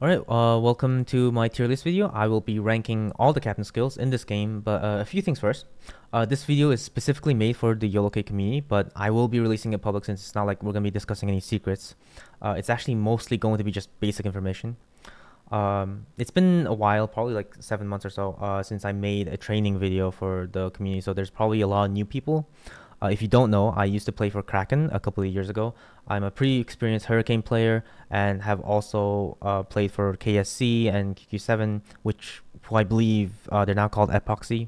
Alright, welcome to my tier list video. I will be ranking all the captain skills in this game, but a few things first. This video is specifically made for the Yolo-K community, but I will be releasing it public since it's not like we're going to be discussing any secrets. It's actually mostly going to be just basic information. It's been a while, probably like 7 months or so, since I made a training video for the community, so there's probably a lot of new people. If you don't know, I used to play for Kraken a couple of years ago. I'm a pretty experienced Hurricane player and have also played for KSC and QQ7, who I believe they're now called Epoxy.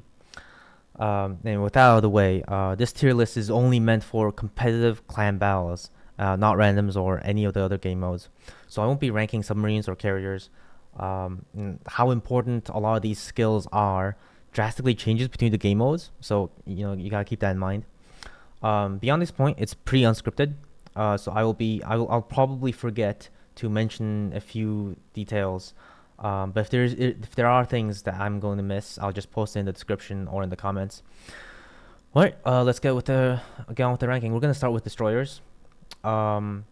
And with that out of the way, this tier list is only meant for competitive clan battles, not randoms or any of the other game modes. So I won't be ranking submarines or carriers. How important a lot of these skills are drastically changes between the game modes, so you gotta keep that in mind. Beyond this point, it's pretty unscripted, so I'll probably forget to mention a few details. But if there are things that I'm going to miss, I'll just post it in the description or in the comments. All right, let's get on with the ranking. We're gonna start with destroyers, and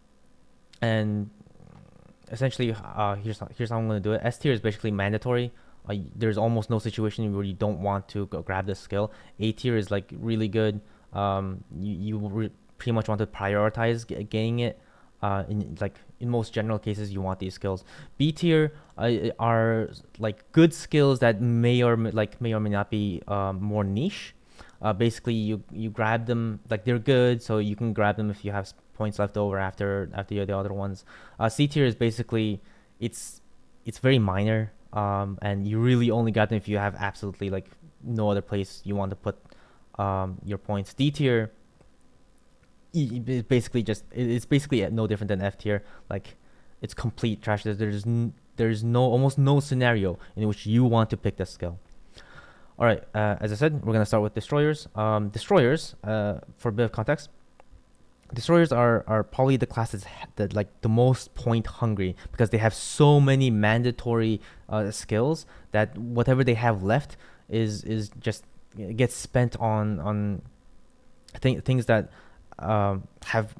essentially, here's how I'm gonna do it. S tier is basically mandatory. There's almost no situation where you don't want to go grab this skill. A tier is like really good. Pretty much want to prioritize getting it. In most general cases, you want these skills. B tier are like good skills that may or may not be more niche. Basically, you grab them, like they're good, so you can grab them if you have points left over after the other ones. C tier is basically it's very minor, and you really only got them if you have absolutely like no other place you want to put your points. D tier it's basically no different than F tier. Like, it's complete trash. There's almost no scenario in which you want to pick this skill. All right, as I said, we're gonna start with destroyers. Destroyers, for a bit of context, destroyers are probably the classes that like the most point hungry because they have so many mandatory skills that whatever they have left is just gets spent on things that have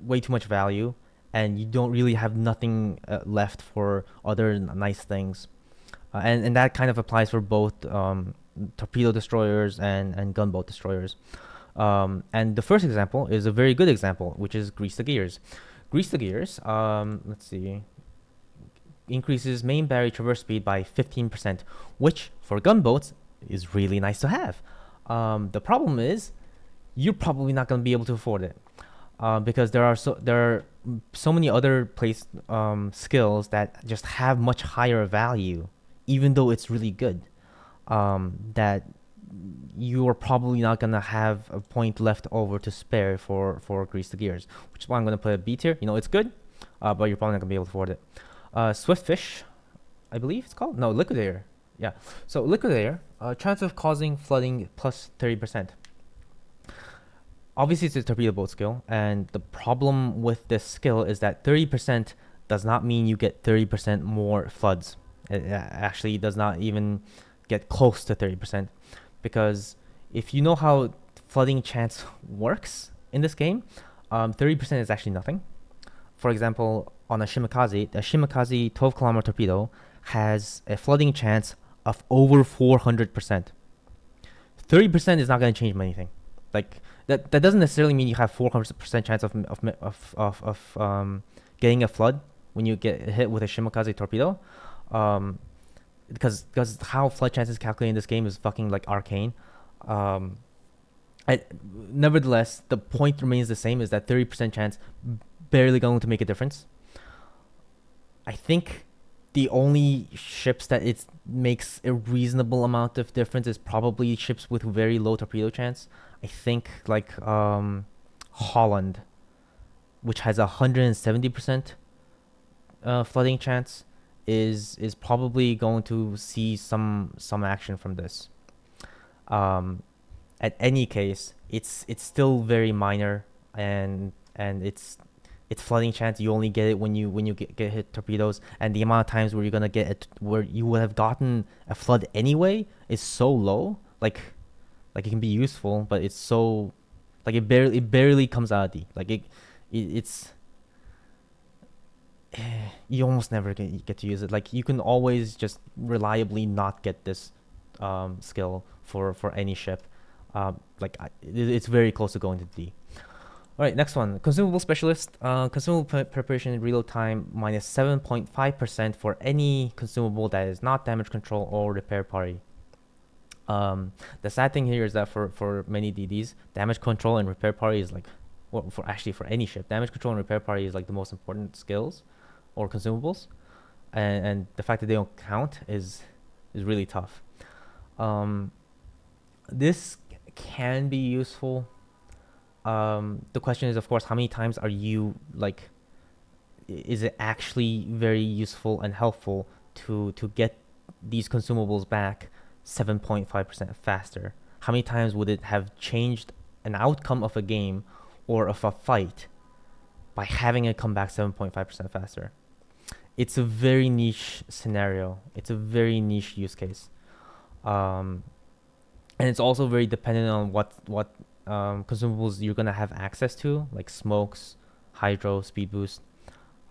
way too much value, and you don't really have nothing left for other nice things. And that kind of applies for both torpedo destroyers and gunboat destroyers. And the first example is a very good example, which is Grease the Gears. Grease the Gears, let's see, increases main battery traverse speed by 15%, which for gunboats is really nice to have. The problem is you're probably not going to be able to afford it, because there are so many other skills that just have much higher value, even though it's really good. That you are probably not gonna have a point left over to spare for Grease the Gears, which is why I'm gonna put a B tier. It's good, but you're probably not gonna be able to afford it. Swiftfish, I believe it's called. No, Liquidator. Yeah. So Liquidator, chance of causing flooding plus 30%. Obviously, it's a torpedo boat skill, and the problem with this skill is that 30% does not mean you get 30% more floods. It actually does not even get close to 30%, because if you know how flooding chance works in this game, 30% is actually nothing. For example, on a Shimakaze 12-kilometer torpedo has a flooding chance of over 400%. 30% is not going to change anything. Like, that doesn't necessarily mean you have 400% chance of getting a flood when you get hit with a Shimakaze torpedo, because how flood chances calculated in this game is fucking like arcane. Nevertheless, the point remains the same: is that 30% chance barely going to make a difference. I think the only ships that it makes a reasonable amount of difference is probably ships with very low torpedo chance. I think like Holland, which has 170% flooding chance, is probably going to see some action from this. At any case, it's still very minor, and its flooding chance, you only get it when you get hit torpedoes, and the amount of times where you're gonna get it where you would have gotten a flood anyway is so low. Like it can be useful, but it's so like it barely comes out of the like it's you almost never get to use it. Like you can always just reliably not get this skill for any ship. It's very close to going to D. All right, next one. Consumable specialist. Consumable preparation reload time minus 7.5% for any consumable that is not damage control or repair party. The sad thing here is that for many DDs, damage control and repair party is like, well, for any ship, damage control and repair party is like the most important skills or consumables, and the fact that they don't count is really tough. This can be useful. The question is, of course, how many times are you like? Is it actually very useful and helpful to get these consumables back 7.5% faster? How many times would it have changed an outcome of a game or of a fight by having it come back 7.5% faster? It's a very niche scenario. It's a very niche use case. And it's also very dependent on what consumables you're gonna have access to, like smokes, hydro, speed boost.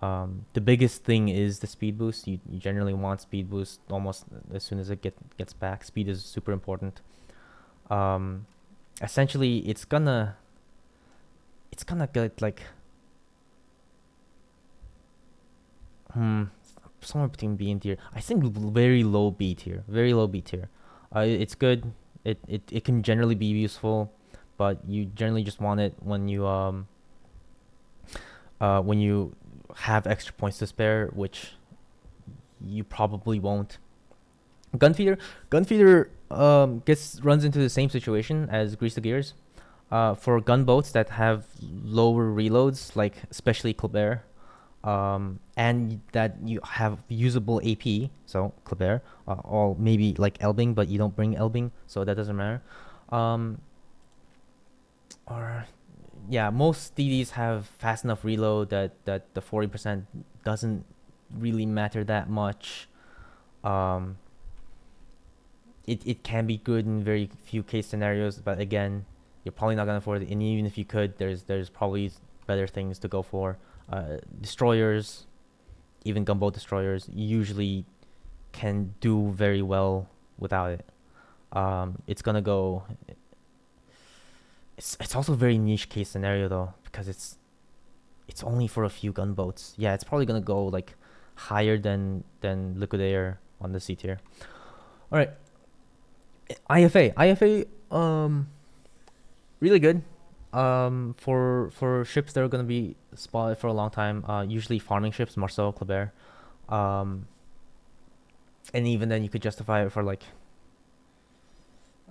The biggest thing is the speed boost. You generally want speed boost almost as soon as it gets back. Speed is super important. Essentially, it's gonna get like somewhere between B and tier. I think very low B tier. Very low B tier. It's good. It can generally be useful, but you generally just want it when you have extra points to spare, which you probably won't. Gunfeeder runs into the same situation as Grease the Gears. For gunboats that have lower reloads, like especially Colbert, and that you have usable AP, so Colbert, or maybe like Elbing, but you don't bring Elbing, so that doesn't matter. Or yeah, most DDs have fast enough reload that the 40% doesn't really matter that much. It can be good in very few case scenarios, but again, you're probably not gonna afford it. And even if you could, there's probably better things to go for. Destroyers, even gunboat destroyers, usually can do very well without it. It's gonna go. It's also a very niche case scenario though, because it's only for a few gunboats. Yeah, it's probably gonna go like higher than Liquidator on the C tier. All right, IFA, really good. For ships that are gonna be spotted for a long time. Usually farming ships, Marceau, Kleber. And even then, you could justify it for like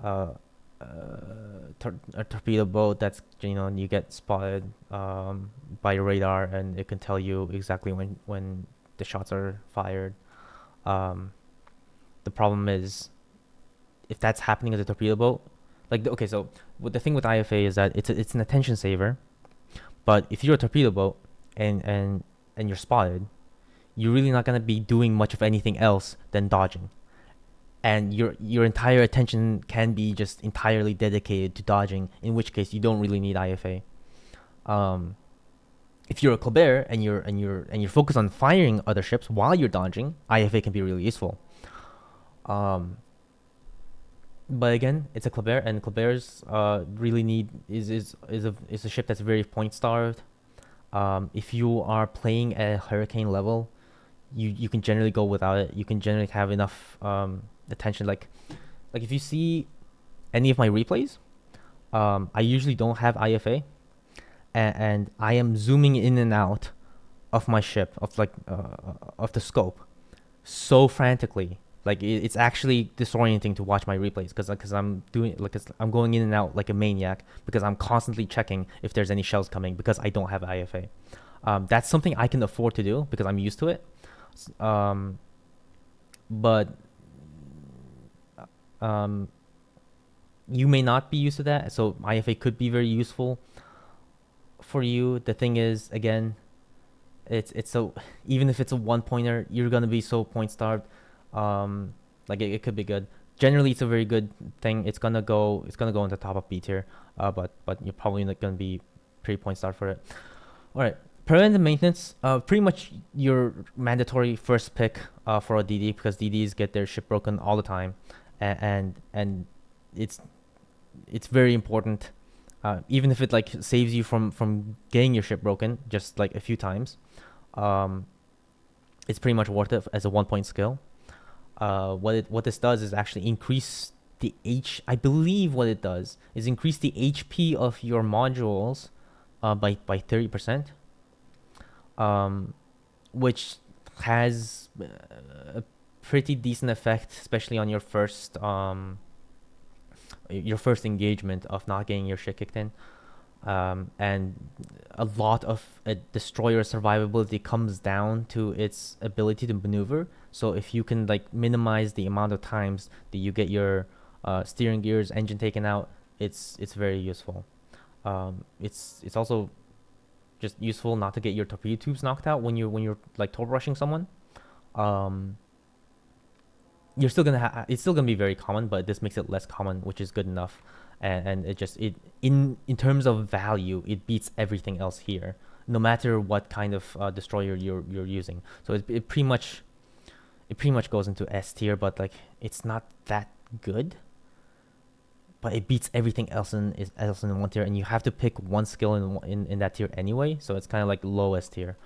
a torpedo boat that's, you get spotted by radar, and it can tell you exactly when the shots are fired. The problem is, if that's happening as a torpedo boat, like okay, so the thing with IFA is that it's an attention saver, but if you're a torpedo boat and you're spotted, you're really not gonna be doing much of anything else than dodging, and your entire attention can be just entirely dedicated to dodging, in which case you don't really need IFA. If you're a Colbert and you're focused on firing other ships while you're dodging, IFA can be really useful. But again, it's a Colbert, and Colbert's really need is a ship that's very point starved. If you are playing at Hurricane level, you can generally go without it. You can generally have enough attention. Like if you see any of my replays, I usually don't have IFA, and I am zooming in and out of my ship, of the scope, so frantically. Like it's actually disorienting to watch my replays because I'm doing I'm going in and out like a maniac, because I'm constantly checking if there's any shells coming, because I don't have IFA. That's something I can afford to do because I'm used to it. But you may not be used to that, so IFA could be very useful for you. The thing is, again, it's so, even if it's a one pointer, you're gonna be so point starved. It could be good. Generally, it's a very good thing. It's gonna go in the top of B tier. But you're probably not gonna be pretty point starved for it. All right. Preventive maintenance, pretty much your mandatory first pick for a DD, because DDs get their ship broken all the time, and it's very important. Even if it like saves you from getting your ship broken just like a few times, um, it's pretty much worth it as a 1 point skill. What this does is actually increase the I believe what it does is increase the HP of your modules by 30%, which has a pretty decent effect, especially on your first engagement of not getting your shit kicked in. And a lot of a destroyer survivability comes down to its ability to maneuver. So if you can like minimize the amount of times that you get your steering gears, engine taken out, it's very useful. It's also just useful not to get your torpedo tubes knocked out when you're like torp rushing someone. Um, you're still gonna it's still gonna be very common, but this makes it less common, which is good enough. And it in terms of value, it beats everything else here, no matter what kind of destroyer you're using. So it pretty much goes into S tier, but like it's not that good. But it beats everything else in one tier, and you have to pick one skill in that tier anyway. So it's kind of like lowest tier,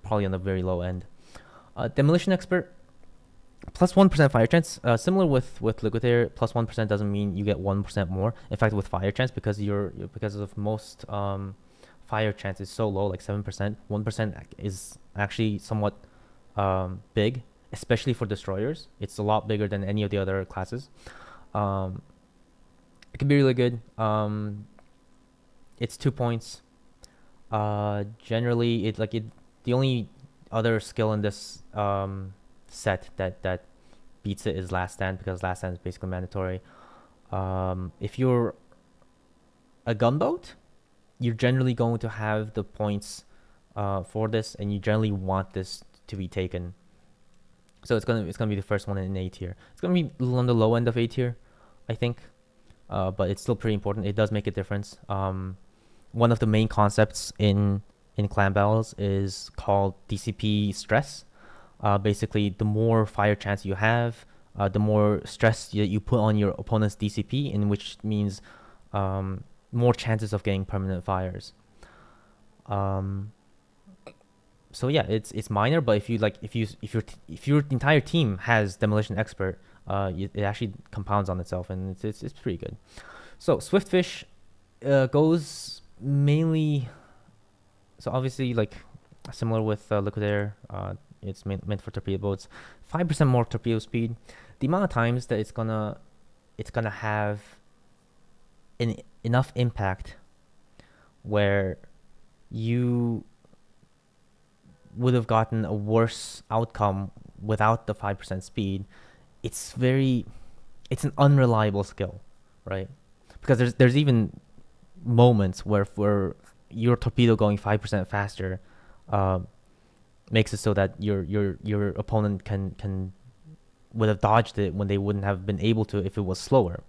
probably on the very low end. Demolition Expert, plus 1% fire chance. Similar with Liquid Air, plus 1% doesn't mean you get 1% more. In fact, with fire chance, because because of most fire chance is so low, like 7%, 1% is actually somewhat big, especially for destroyers. It's a lot bigger than any of the other classes. It can be really good. It's 2 points. Generally, the only other skill in this set that beats it is Last Stand, because Last Stand is basically mandatory. If you're a gunboat, you're generally going to have the points for this, and you generally want this to be taken. So it's gonna be the first one in A tier. It's gonna be on the low end of A tier, I think. But it's still pretty important. It does make a difference. One of the main concepts in clan battles is called DCP stress. Basically, the more fire chance you have, the more stress that you put on your opponent's DCP, in which means more chances of getting permanent fires. So yeah, it's minor, but if your entire team has Demolition Expert, it actually compounds on itself, and it's pretty good. So Swiftfish goes mainly, so obviously like similar with Liquid Air, it's meant for torpedo boats. 5% more torpedo speed. The amount of times that it's gonna have enough impact where you would have gotten a worse outcome without the 5% speed, it's an unreliable skill, right? Because there's even moments where for your torpedo going 5% faster makes it so that your opponent would have dodged it when they wouldn't have been able to if it was slower.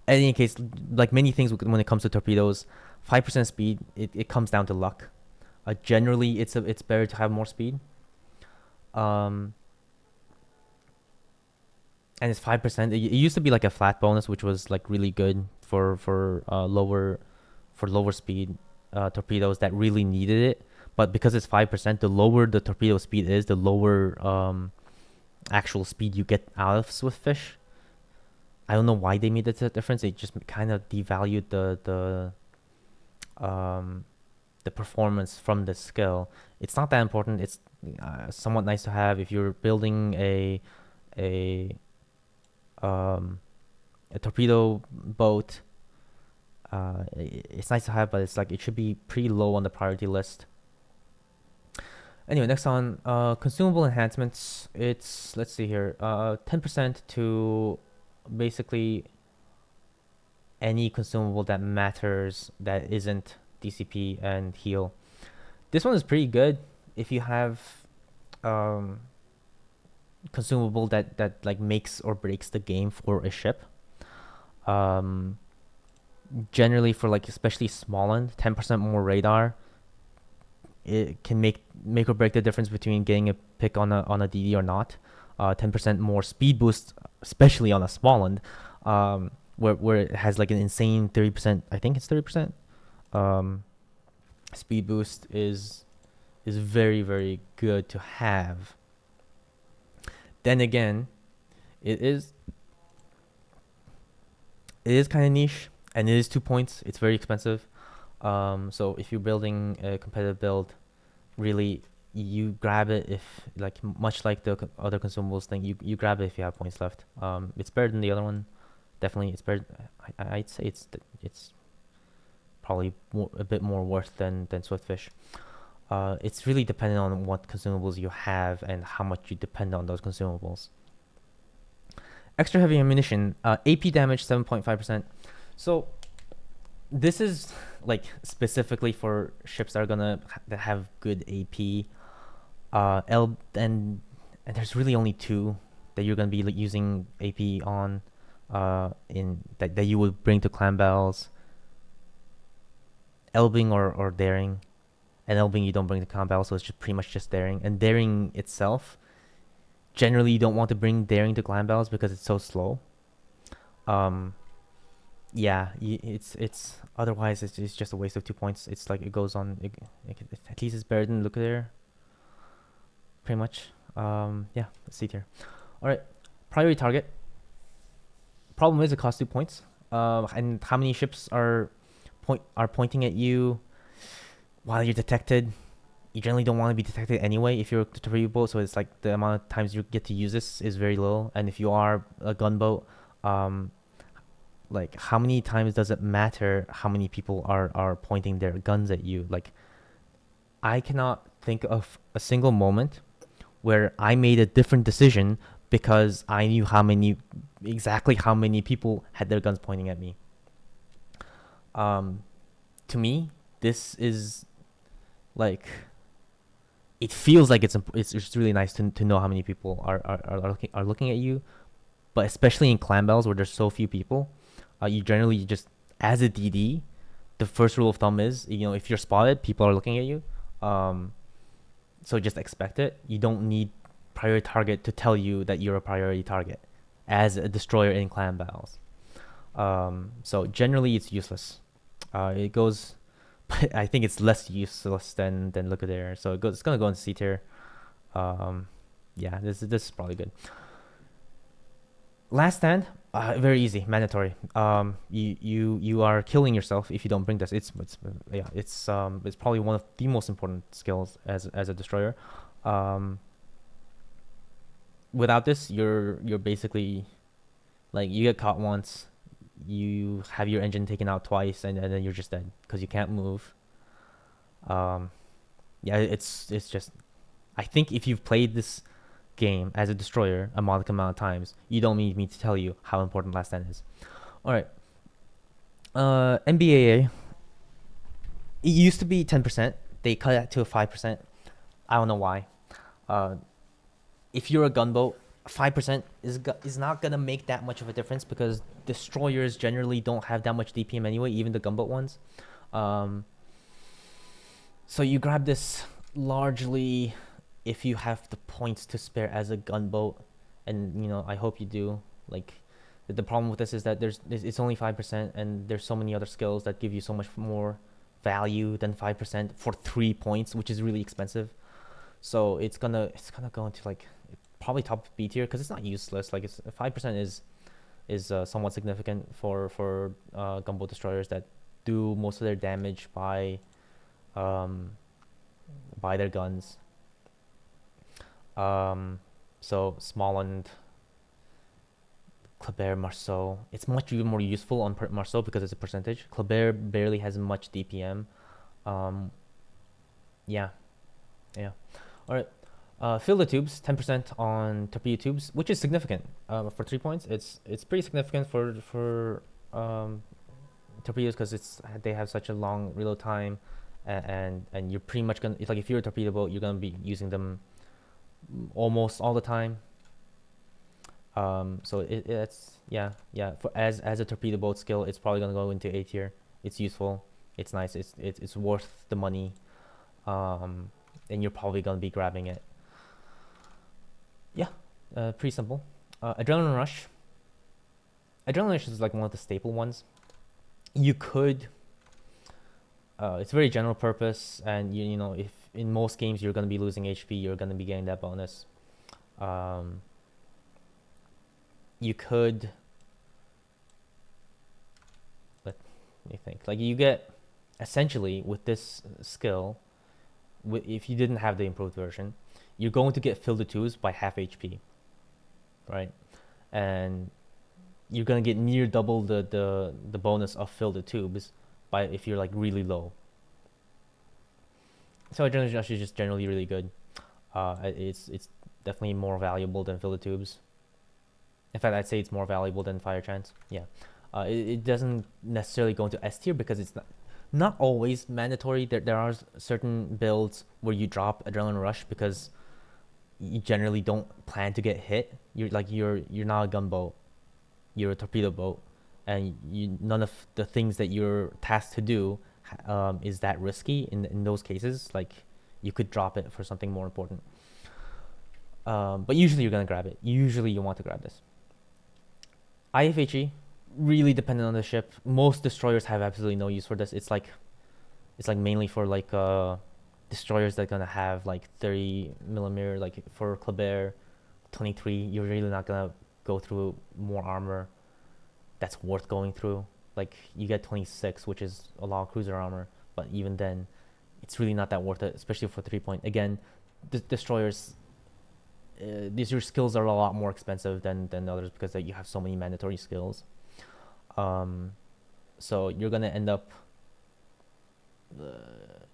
In any case, like many things when it comes to torpedoes, 5% speed, it comes down to luck. Generally, it's better to have more speed. And it's 5%. It used to be like a flat bonus, which was like really good for lower speed torpedoes that really needed it. But because it's 5%, the lower the torpedo speed is, the lower actual speed you get out of Swiftfish. I don't know why they made that difference. They just kind of devalued the performance from the skill. It's not that important. It's somewhat nice to have if you're building a torpedo boat. It's nice to have, but it's like it should be pretty low on the priority list. Anyway, next on consumable enhancements. It's, let's see here, 10% to basically any consumable that matters that isn't DCP and heal. This one is pretty good if you have consumable that like makes or breaks the game for a ship. Generally for like especially small end, 10% more radar it can make or break the difference between getting a pick on a DD or not. 10% more speed boost, especially on a small end, where it has like an insane 30%. I think it's 30%. Um, speed boost is very very good to have. Then again, it is it is kind of niche, and it is 2 points. It's very expensive. So if you're building a competitive build, really you grab it if like much like the other consumables thing. You grab it if you have points left. It's better than the other one. Definitely, it's better. I'd say it's probably a bit more worth than Swiftfish. It's really dependent on what consumables you have and how much you depend on those consumables. Extra heavy ammunition, AP damage 7.5%. So this is like specifically for ships that are gonna that have good AP. And there's really only two that you're gonna be like, using AP on, in that you would bring to clan battles. Elbing or daring, and Elbing you don't bring to clan battle, so it's just pretty much just daring. And daring itself, generally you don't want to bring daring to clan battles because it's so slow. Yeah, it's otherwise it's just a waste of 2 points. It's like it goes on. At least it's better than look there. Pretty much. Yeah, let's see here. All right, priority target. Problem is it costs 2 points. And how many ships are pointing at you while you're detected? You generally don't want to be detected anyway if you're a torpedo boat, so it's like the amount of times you get to use this is very low. And if you are a gunboat, like how many times does it matter how many people are pointing their guns at you? Like I cannot think of a single moment where I made a different decision because I knew exactly how many people had their guns pointing at me. To me, this is like, it feels like it's just really nice to know how many people are looking at you, but especially in clan battles where there's so few people, you generally just, as a DD, the first rule of thumb is, if you're spotted, people are looking at you. So just expect it. You don't need priority target to tell you that you're a priority target as a destroyer in clan battles. So generally it's useless. It goes, but I think it's less useless than look at there. So it's gonna go in C tier. Yeah, this is probably good. Last stand, very easy, mandatory. You are killing yourself if you don't bring this. It's probably one of the most important skills as a destroyer. Without this, you're basically like, you get caught once, you have your engine taken out twice, and then you're just dead because you can't move. Yeah, it's just, I think if you've played this game as a destroyer a modicum amount of times, you don't need me to tell you how important last stand is. All right. NBAA. It used to be 10%. They cut it to 5%. I don't know why. If you're a gunboat, 5% is not gonna make that much of a difference because destroyers generally don't have that much DPM anyway, even the gunboat ones. So you grab this largely if you have the points to spare as a gunboat, and I hope you do. Like, the problem with this is that it's only 5%, and there's so many other skills that give you so much more value than 5% for 3 points, which is really expensive. So it's gonna go into like probably top B tier because it's not useless. Like, it's 5% is somewhat significant for gunboat destroyers that do most of their damage by their guns. So Smalland, Kleber, Marceau, it's much more useful on Marceau because it's a percentage. Kleber barely has much DPM. Yeah. All right. Fill the tubes, 10% on torpedo tubes, which is significant. For 3 points, it's pretty significant for torpedoes because they have such a long reload time, and you're pretty much gonna, it's like if you're a torpedo boat, you're gonna be using them almost all the time. So it's for as a torpedo boat skill, it's probably gonna go into A tier. It's useful, it's nice, it's worth the money. then you're probably gonna be grabbing it. Yeah, pretty simple. Adrenaline Rush. Adrenaline Rush is like one of the staple ones. You could. It's very general purpose, and you know if in most games you're gonna be losing HP, you're gonna be getting that bonus. Um, you could. Let me think. Like you get essentially with this skill, if you didn't have the improved version, you're going to get fill the twos by half HP, right? And you're gonna get near double the bonus of fill the tubes by if you're like really low. So Adrenaline Rush is just generally really good. It's definitely more valuable than fill the tubes. In fact, I'd say it's more valuable than Fire Chance. Yeah, it doesn't necessarily go into S tier because it's not always mandatory. There are certain builds where you drop Adrenaline Rush because you generally don't plan to get hit. You're not a gunboat, you're a torpedo boat, and none of the things that you're tasked to do is that risky. In those cases, like you could drop it for something more important. But usually you're gonna grab it. Usually you want to grab this. IFHE, really dependent on the ship. Most destroyers have absolutely no use for this. It's like mainly for like destroyers that are gonna have like 30 millimeter. Like for Kleber, 23. You're really not gonna go through more armor that's worth going through. Like you get 26, which is a lot of cruiser armor, but even then, it's really not that worth it, especially for 3-point. Again, destroyers. Your skills are a lot more expensive than others because you have so many mandatory skills. So you're gonna end up.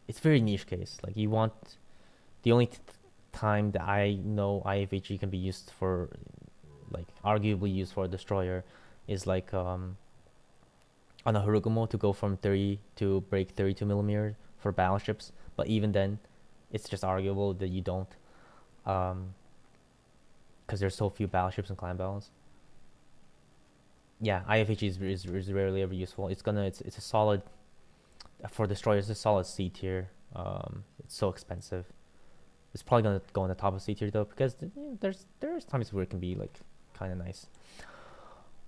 It's very niche case. Like you want the only time that I know IFHE can be used for, like arguably used for a destroyer, is like on a Harugumo to go from 30 to break 32 millimeter for battleships. But even then, it's just arguable that you don't, because there's so few battleships and clan battles. Yeah, IFHE is rarely ever useful. It's a solid for destroyers. It's a solid C tier. It's so expensive. It's probably gonna go on the top of C tier though because there's times where it can be like kind of nice.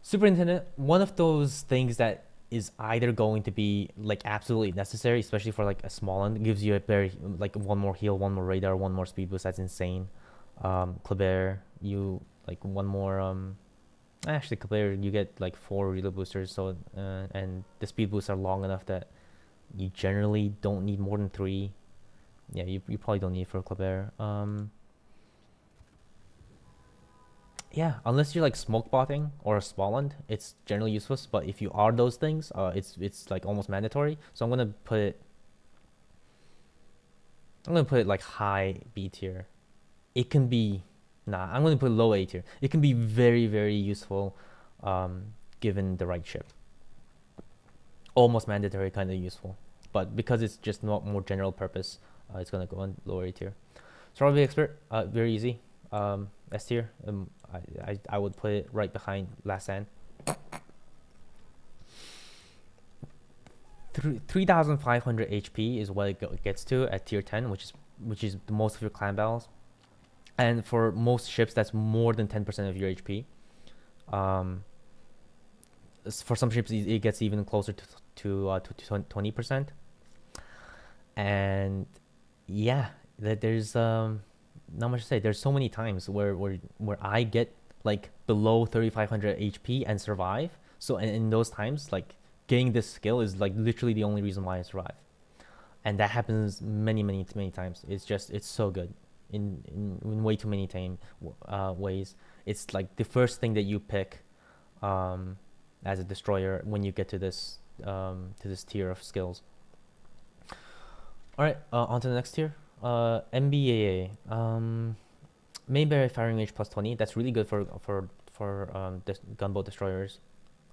Superintendent, one of those things that is either going to be like absolutely necessary, especially for like a small one. It gives you a very like one more heal, one more radar, one more speed boost. That's insane. Kleber, you like one more. Actually, Kleber, you get like 4 reload boosters. So and the speed boosts are long enough that you generally don't need more than 3. Yeah, you probably don't need for Kleber. Yeah, unless you're like smoke botting or a Smalland, it's generally useless. But if you are those things, it's like almost mandatory. So I'm gonna put it. I'm gonna put it like high B tier. It can be, I'm gonna put low A tier. It can be very very useful, given the right ship. Almost mandatory, kind of useful. But because it's just not more general purpose, it's gonna go on lower A tier. Survival Expert, very easy. S tier. I would put it right behind Last Stand. 3,500 HP is what it gets to at tier 10, which is the most of your clan battles, and for most ships that's more than 10% of your HP. For some ships it gets even closer to 20%, and yeah, there's not much to say. There's so many times where I get like below 3,500 HP and survive. So in those times, like getting this skill is like literally the only reason why I survive, and that happens many times. It's so good in way too many ways. It's like the first thing that you pick as a destroyer when you get to this tier of skills. All right, on to the next tier. MBAA, main barrier firing range plus 20. That's really good for gunboat destroyers.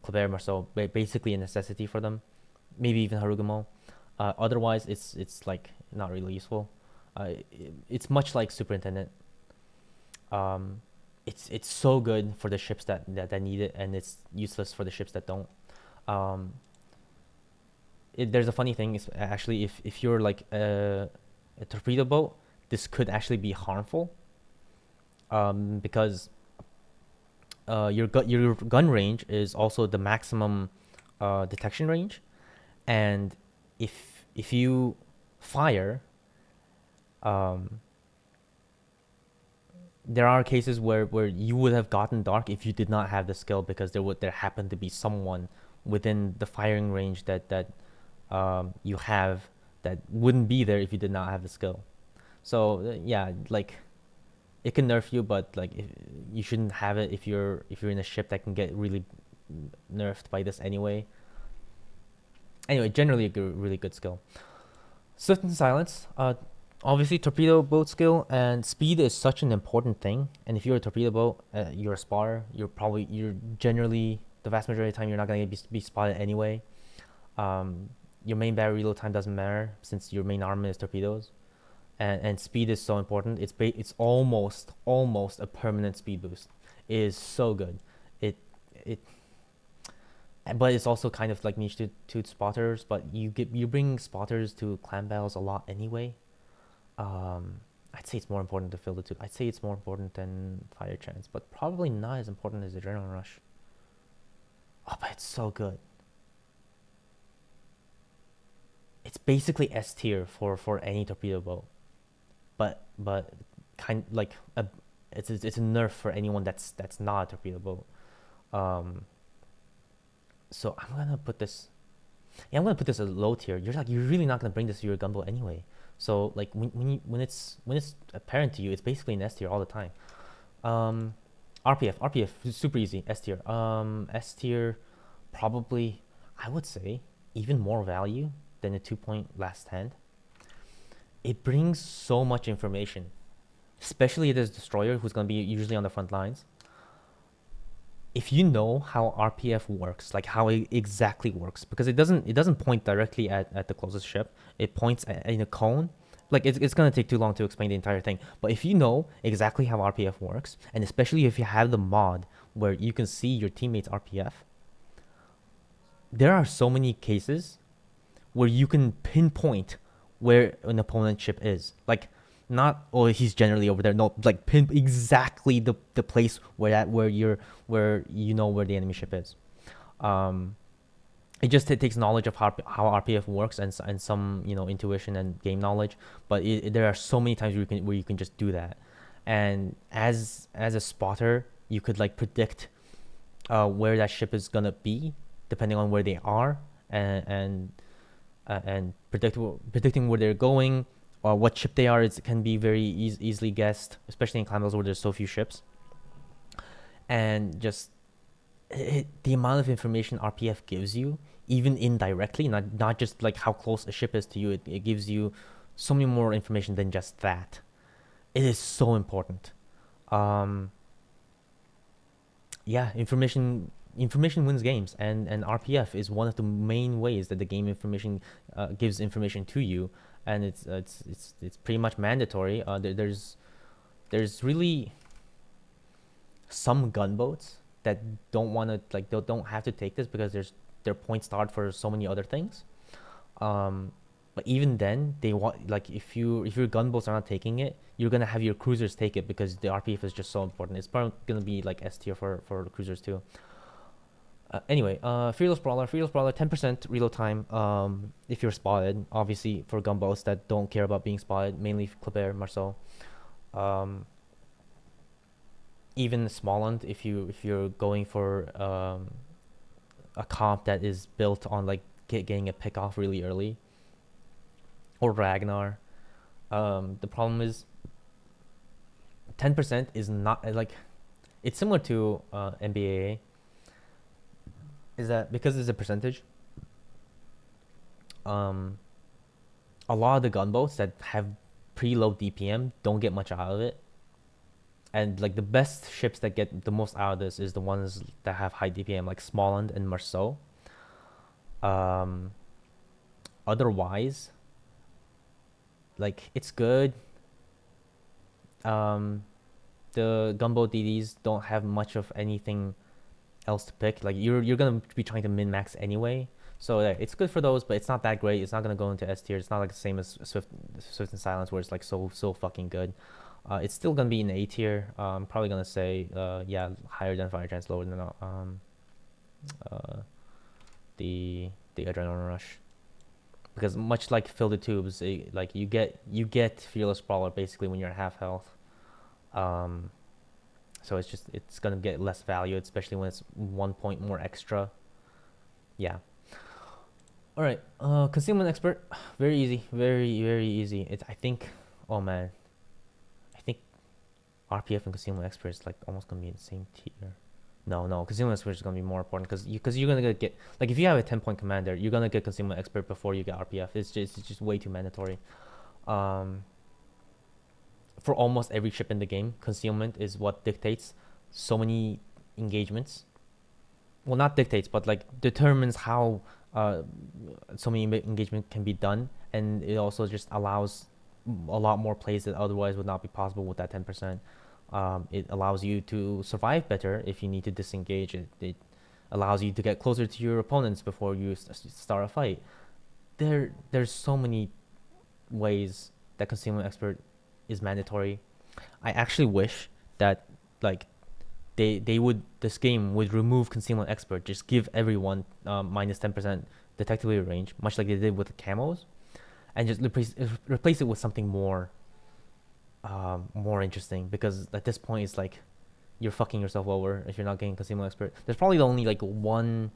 Kleber Marceau, basically a necessity for them. Maybe even Harugumo. Otherwise, it's like not really useful. It's much like Superintendent. It's so good for the ships that need it, and it's useless for the ships that don't. There's a funny thing is actually if you're like a torpedo boat, this could actually be harmful, because your gun range is also the maximum detection range, and if you fire, um, there are cases where you would have gotten dark if you did not have the skill, because there happened to be someone within the firing range that you have that wouldn't be there if you did not have the skill. So yeah, like it can nerf you, but like you shouldn't have it if you're in a ship that can get really nerfed by this anyway. Anyway, generally a really good skill. Swift and silence. Obviously torpedo boat skill and speed is such an important thing. And if you're a torpedo boat, you're a spotter. You're generally the vast majority of the time you're not gonna be spotted anyway. Your main battery reload time doesn't matter since your main armament is torpedoes, and speed is so important. It's almost a permanent speed boost. It is so good. It but it's also kind of like niche to spotters. But you bring spotters to clan battles a lot anyway. I'd say it's more important to fill the two. I'd say it's more important than fire chance, but probably not as important as adrenaline rush. Oh, but it's so good. It's basically S tier for any torpedo boat, but kind like it's a nerf for anyone that's not a torpedo boat. Um, so I'm gonna put this. Yeah, I'm gonna put this as low tier. You're really not gonna bring this to your gunboat anyway. So like when it's apparent to you, it's basically an S tier all the time. Um, RPF is super easy. S tier. S tier, probably I would say even more value than a 2-point last stand. It brings so much information, especially this destroyer who's gonna be usually on the front lines. If you know how RPF works, like how it exactly works, because it doesn't point directly at the closest ship. It points in a cone. Like it's gonna take too long to explain the entire thing. But if you know exactly how RPF works, and especially if you have the mod where you can see your teammates' RPF, there are so many cases where you can pinpoint where an opponent ship is. Like not oh he's generally over there. No, like pin exactly the place where you know where the enemy ship is. Um, it takes knowledge of how RPF works and some intuition and game knowledge. But there are so many times where you can just do that. And as a spotter, you could like predict where that ship is gonna be depending on where they are, and predicting where they're going or what ship they are can be very easily guessed, especially in clan battles where there's so few ships. And just the amount of information RPF gives you, even indirectly, not just like how close a ship is to you, it gives you so many more information than just that. It is so important. Yeah, information wins games, and RPF is one of the main ways that the game information gives information to you, and it's pretty much mandatory. There's really some gunboats that don't want to like they don't have to take this because their points start for so many other things. But even then, they want like if your gunboats are not taking it, you're gonna have your cruisers take it because the RPF is just so important. It's probably gonna be like S tier for the cruisers too. Anyway, Fearless Brawler, 10% reload time. If you're spotted, obviously for gunboats that don't care about being spotted, mainly Kleber, Marceau. Even Smalland, if you're going for a comp that is built on like getting a pick off really early, or Ragnar. The problem is 10% is not like it's similar to NBAA. Is that because it's a percentage? A lot of the gunboats that have pretty low DPM don't get much out of it, and like the best ships that get the most out of this is the ones that have high DPM, like Smalland and Marceau. Otherwise, like it's good. The gunboat DDs don't have much of anything else to pick. Like you're gonna be trying to min max anyway, So it's good for those, but it's not that great. It's not gonna go into S tier. It's not like the same as Swift and Silence, where it's like so fucking good. It's still gonna be in A tier. I'm probably gonna say yeah, higher than Fire Chance, lower than uh, the Adrenaline Rush, because much like Fill the Tubes, like you get Fearless Brawler basically when you're at half health. So it's gonna get less value, especially when it's 1 point more extra. Yeah. All right. Concealment Expert, very easy, very easy. I think. Oh man, I think RPF and Concealment Expert is like almost gonna be in the same tier. No, Concealment Expert is gonna be more important because you're gonna get like if you have a 10-point commander, you're gonna get Concealment Expert before you get RPF. It's just way too mandatory. For almost every ship in the game, concealment is what dictates so many engagements. Well, not dictates, but like determines how so many engagement can be done, and it also just allows a lot more plays that otherwise would not be possible with that 10%. It allows you to survive better if you need to disengage. It allows you to get closer to your opponents before you start a fight. There's so many ways that Concealment Expert is mandatory. I actually wish that like this game would remove Concealment Expert, just give everyone minus 10% detectivity range, much like they did with the camos, and just replace it with something more interesting, because at this point it's like you're fucking yourself over if you're not getting Concealment Expert. There's probably only like one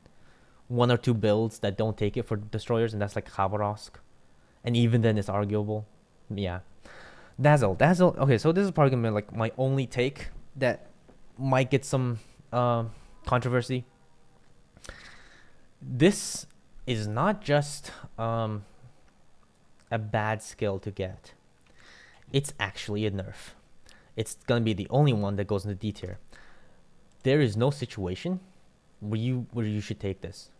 or two builds that don't take it for destroyers, and that's like Khabarovsk, and even then it's arguable. Yeah. Dazzle. Okay, so this is probably gonna be like my only take that might get some controversy. This is not just a bad skill to get. It's actually a nerf. It's gonna be the only one that goes into D tier. There is no situation where you should take this.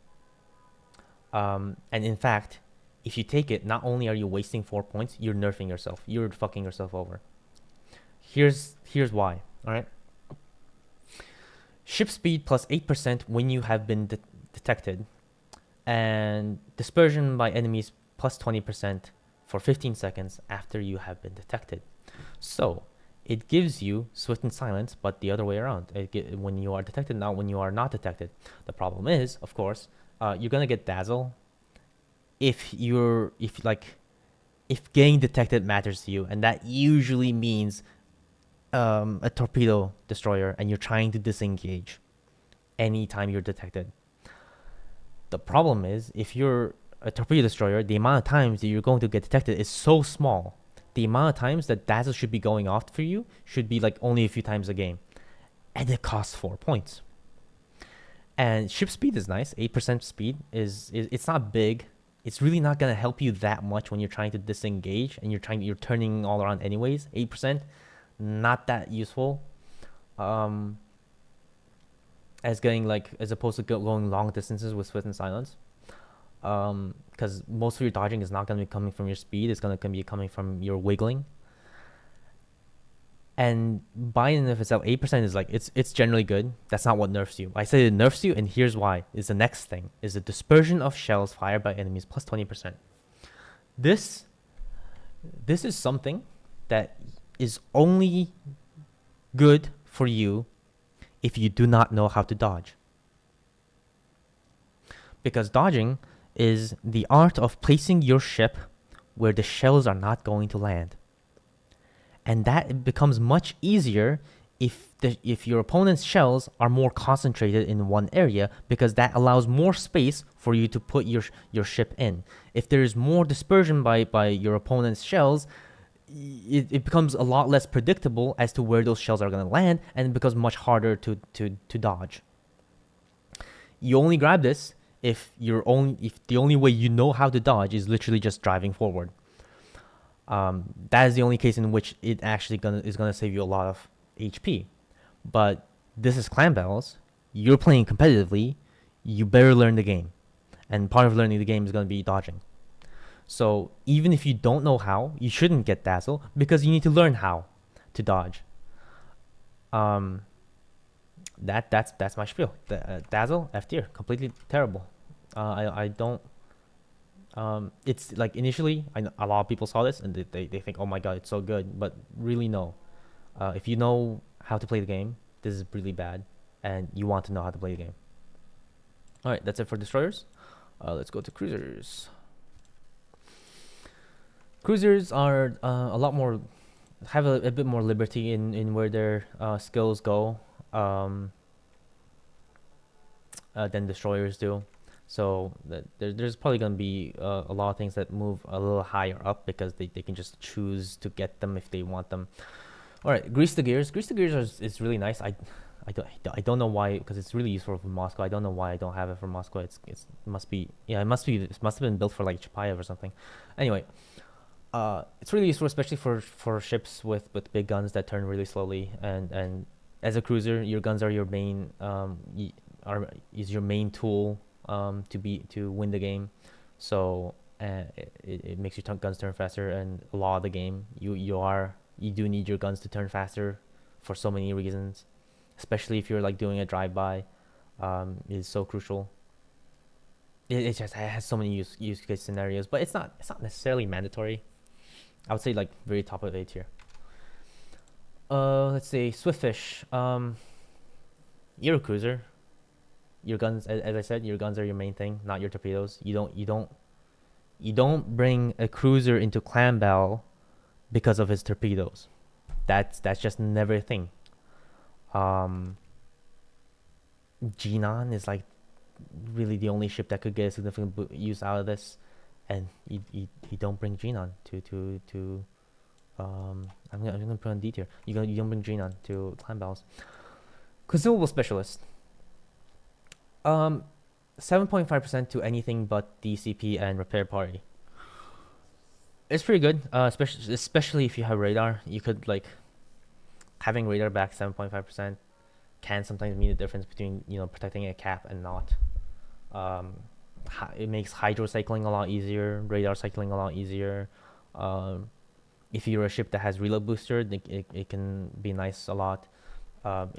And in fact, if you take it, not only are you wasting 4 points, you're nerfing yourself. You're fucking yourself over. Here's why. All right. Ship speed plus 8% when you have been detected, and dispersion by enemies plus 20% for 15 seconds after you have been detected. So it gives you Swift and Silence, but the other way around. When you are detected, not when you are not detected. The problem is, of course, you're gonna get Dazzle if getting detected matters to you, and that usually means a torpedo destroyer and you're trying to disengage anytime you're detected. The problem is, if you're a torpedo destroyer, the amount of times that you're going to get detected is so small. The amount of times that Dazzle should be going off for you should be like only a few times a game, and it costs 4 points. And ship speed is nice. 8% speed is it's not big. It's really not gonna help you that much when you're trying to disengage and you're turning all around anyways. 8%, not that useful. As opposed to going long distances with Swift and Silence. Because most of your dodging is not gonna be coming from your speed. It's gonna be coming from your wiggling. And by and of itself, 8% is like it's generally good. That's not what nerfs you. I say it nerfs you, and here's why. Is the next thing is the dispersion of shells fired by enemies plus 20%. This is something that is only good for you if you do not know how to dodge. Because dodging is the art of placing your ship where the shells are not going to land. And that becomes much easier if your opponent's shells are more concentrated in one area, because that allows more space for you to put your ship in. If there is more dispersion by your opponent's shells, it becomes a lot less predictable as to where those shells are going to land, and it becomes much harder to dodge. You only grab this if the only way you know how to dodge is literally just driving forward. That is the only case in which it actually is gonna save you a lot of HP. But this is clan battles. You're playing competitively. You better learn the game, and part of learning the game is gonna be dodging. So even if you don't know how, you shouldn't get Dazzle, because you need to learn how to dodge. That's my spiel. Dazzle F tier, completely terrible. I don't. It's like initially, a lot of people saw this and they think, oh my god, it's so good. But really, no. If you know how to play the game, this is really bad, and you want to know how to play the game. All right, that's it for destroyers. Let's go to cruisers. Cruisers are a lot more, have a bit more liberty in where their skills go than destroyers do. So there's probably going to be a lot of things that move a little higher up because they can just choose to get them if they want them. All right, grease the gears. Grease the gears is really nice. I don't know why, because it's really useful for Moscow. I don't know why I don't have it for Moscow. It must be, yeah, it must have been built for like Chapayev or something. Anyway, it's really useful, especially for ships with big guns that turn really slowly. And as a cruiser, your guns are your main is your main tool to win the game. So it makes your guns turn faster, and a lot of the game you do need your guns to turn faster for so many reasons, especially if you're like doing a drive-by. Is so crucial. It just has so many use case scenarios, but it's not necessarily mandatory. I would say like very top of A tier. Let's say Swiftfish. You're a cruiser. Your guns, as I said, your guns are your main thing, not your torpedoes. You don't bring a cruiser into Clan Battle because of his torpedoes. That's just never a thing. Um, Genon is like really the only ship that could get a significant use out of this, and you don't bring Genon to I'm gonna put on D tier. You don't bring Genon to Clan Battles. Consumable specialist. 7.5% to anything but DCP and repair party. It's pretty good, especially if you have radar. You could like having radar back 7.5% can sometimes mean the difference between protecting a cap and not. Um, it makes hydro cycling a lot easier, radar cycling a lot easier. If you're a ship that has reload booster, it can be nice a lot. But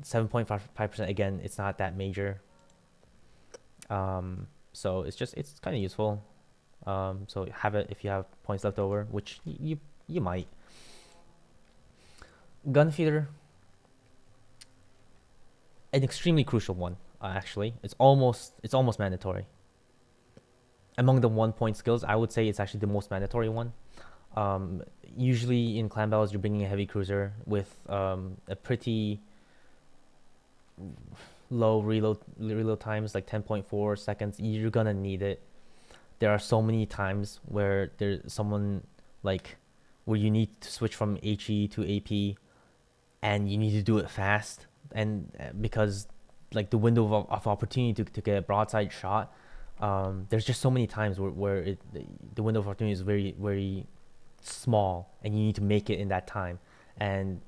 7.5% again, it's not that major. So it's kind of useful. So have it if you have points left over, which you might. Gun feeder, an extremely crucial one. Actually, it's almost mandatory. Among the 1 point skills, I would say it's actually the most mandatory one. Usually in clan battles, you're bringing a heavy cruiser with a pretty low reload times, like 10.4 seconds. You're gonna need it. There are so many times where there's someone like where you need to switch from HE to AP, and you need to do it fast, and because like the window of opportunity to get a broadside shot, there's just so many times where the window of opportunity is very, very small, and you need to make it in that time. And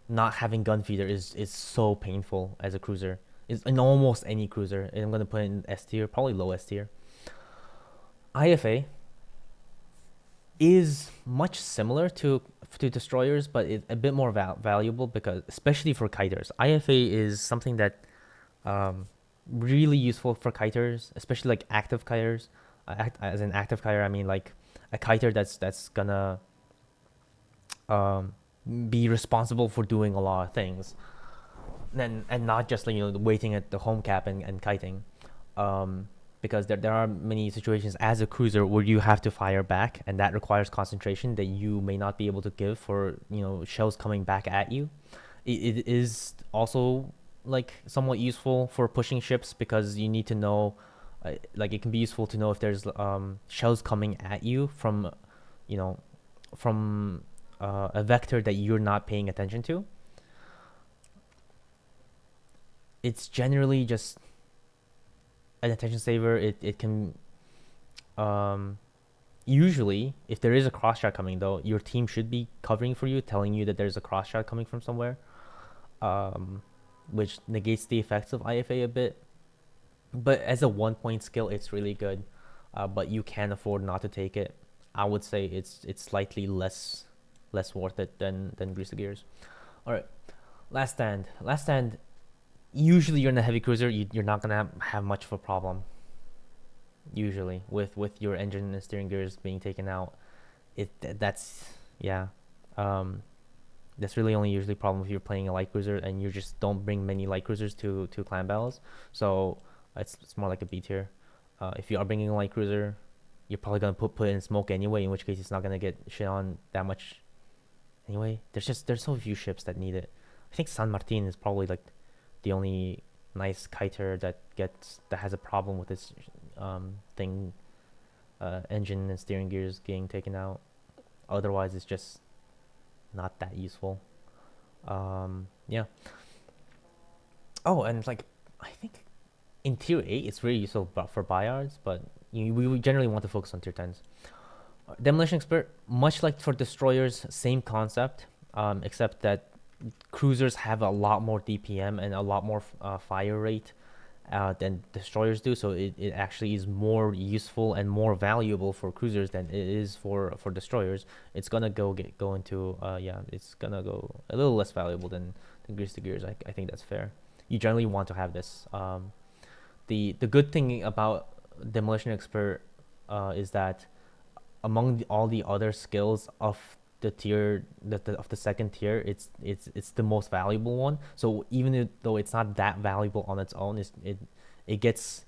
not having gun feeder is so painful as a cruiser. It's in almost any cruiser, and I'm gonna put it in S tier, probably low S tier. IFA is much similar to destroyers, but it's a bit more valuable, because especially for kiters, IFA is something that really useful for kiters, especially like active kiters. As an active kiter, I mean like a kiter that's gonna be responsible for doing a lot of things, and not just like waiting at the home cap and kiting. Because there are many situations as a cruiser where you have to fire back, and that requires concentration that you may not be able to give for shells coming back at you. It is also like somewhat useful for pushing ships, because you need to know, like it can be useful to know if there's shells coming at you from a vector that you're not paying attention to. It's generally just an attention saver. It can usually, if there is a cross shot coming, though, your team should be covering for you, telling you that there's a cross shot coming from somewhere, which negates the effects of IFA a bit. But as a 1 point skill, it's really good, but you can afford not to take it. I would say it's slightly less worth it than Grease the Gears. All right, Last Stand. usually you're in a heavy cruiser, you're not gonna have much of a problem. Usually with your engine and steering gears being taken out, that's yeah. Um, that's really only usually a problem if you're playing a light cruiser and you just don't bring many light cruisers to clan battles. So it's more like a B tier. If you are bringing a light cruiser, you're probably gonna put it in smoke anyway. In which case, it's not gonna get shit on that much anyway. There's so few ships that need it. I think San Martin is probably like the only nice kiter that has a problem with its thing, engine and steering gears getting taken out. Otherwise, it's just not that useful. Yeah. Oh, and like I think in tier 8 it's really useful for Bayards, but we generally want to focus on tier 10s. Demolition Expert, much like for destroyers, same concept, except that cruisers have a lot more DPM and a lot more fire rate than destroyers do, so it actually is more useful and more valuable for cruisers than it is for destroyers. It's gonna go into yeah, it's gonna go a little less valuable than Gears to Gears. I think that's fair. You generally want to have this. The good thing about Demolition Expert is that among all the other skills of the tier of the second tier, it's the most valuable one. So even though it's not that valuable on its own, it gets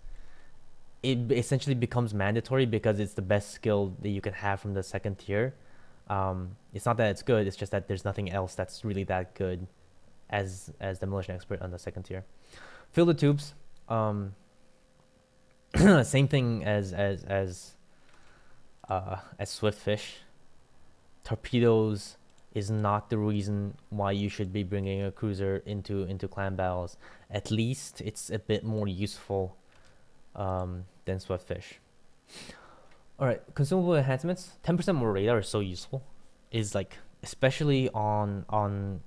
it essentially becomes mandatory because it's the best skill that you can have from the second tier. It's not that it's good; it's just that there's nothing else that's really that good as Demolition Expert on the second tier. Fill the tubes. Same thing as Swiftfish. Torpedoes is not the reason why you should be bringing a cruiser into clan battles. At least it's a bit more useful than Swiftfish. All right, consumable enhancements. 10% more radar is so useful. Is like especially on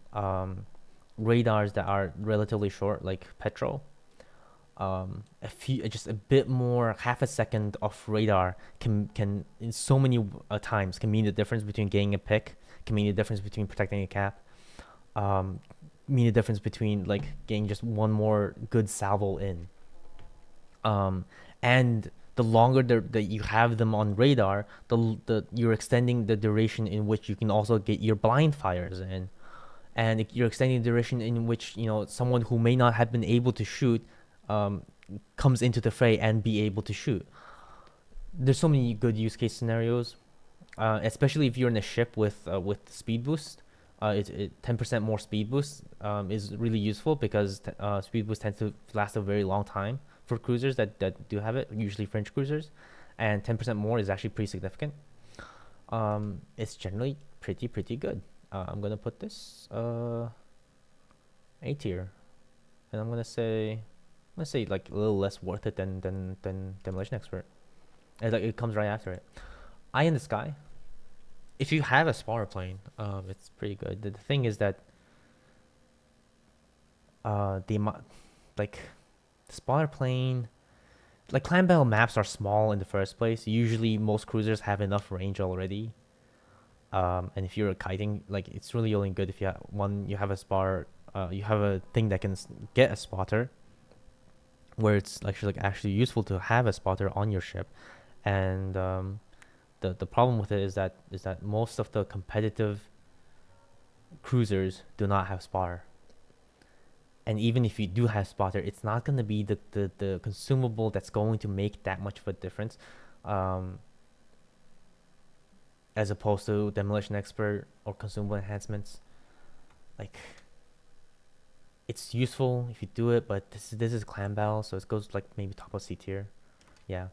radars that are relatively short, like Petro. Just a bit more, half a second of radar can in so many times can mean the difference between getting a pick, can mean the difference between protecting a cap, mean the difference between like getting just one more good salvo in. And the longer that you have them on radar, the you're extending the duration in which you can also get your blind fires in, and you're extending the duration in which someone who may not have been able to shoot comes into the fray and be able to shoot. There's so many good use case scenarios, especially if you're in a ship with speed boost. 10% more speed boost is really useful because speed boost tends to last a very long time for cruisers that do have it, usually French cruisers, and 10% more is actually pretty significant. It's generally pretty good. I'm gonna put this A tier, and I'm gonna say like a little less worth it than Demolition Expert. And like it comes right after it. Eye in the Sky. If you have a spotter plane, it's pretty good. The thing is that like the spotter plane, like clan battle maps are small in the first place. Usually most cruisers have enough range already. And if you're kiting, like it's really only good if you have a spotter, you have a thing that can get a spotter, where it's actually useful to have a spotter on your ship. And the problem with it is that most of the competitive cruisers do not have spotter. And even if you do have spotter, it's not going to be the consumable that's going to make that much of a difference, as opposed to Demolition Expert or consumable enhancements. Like, it's useful if you do it, but this is clan battle, so it goes like maybe top of C tier. Yeah.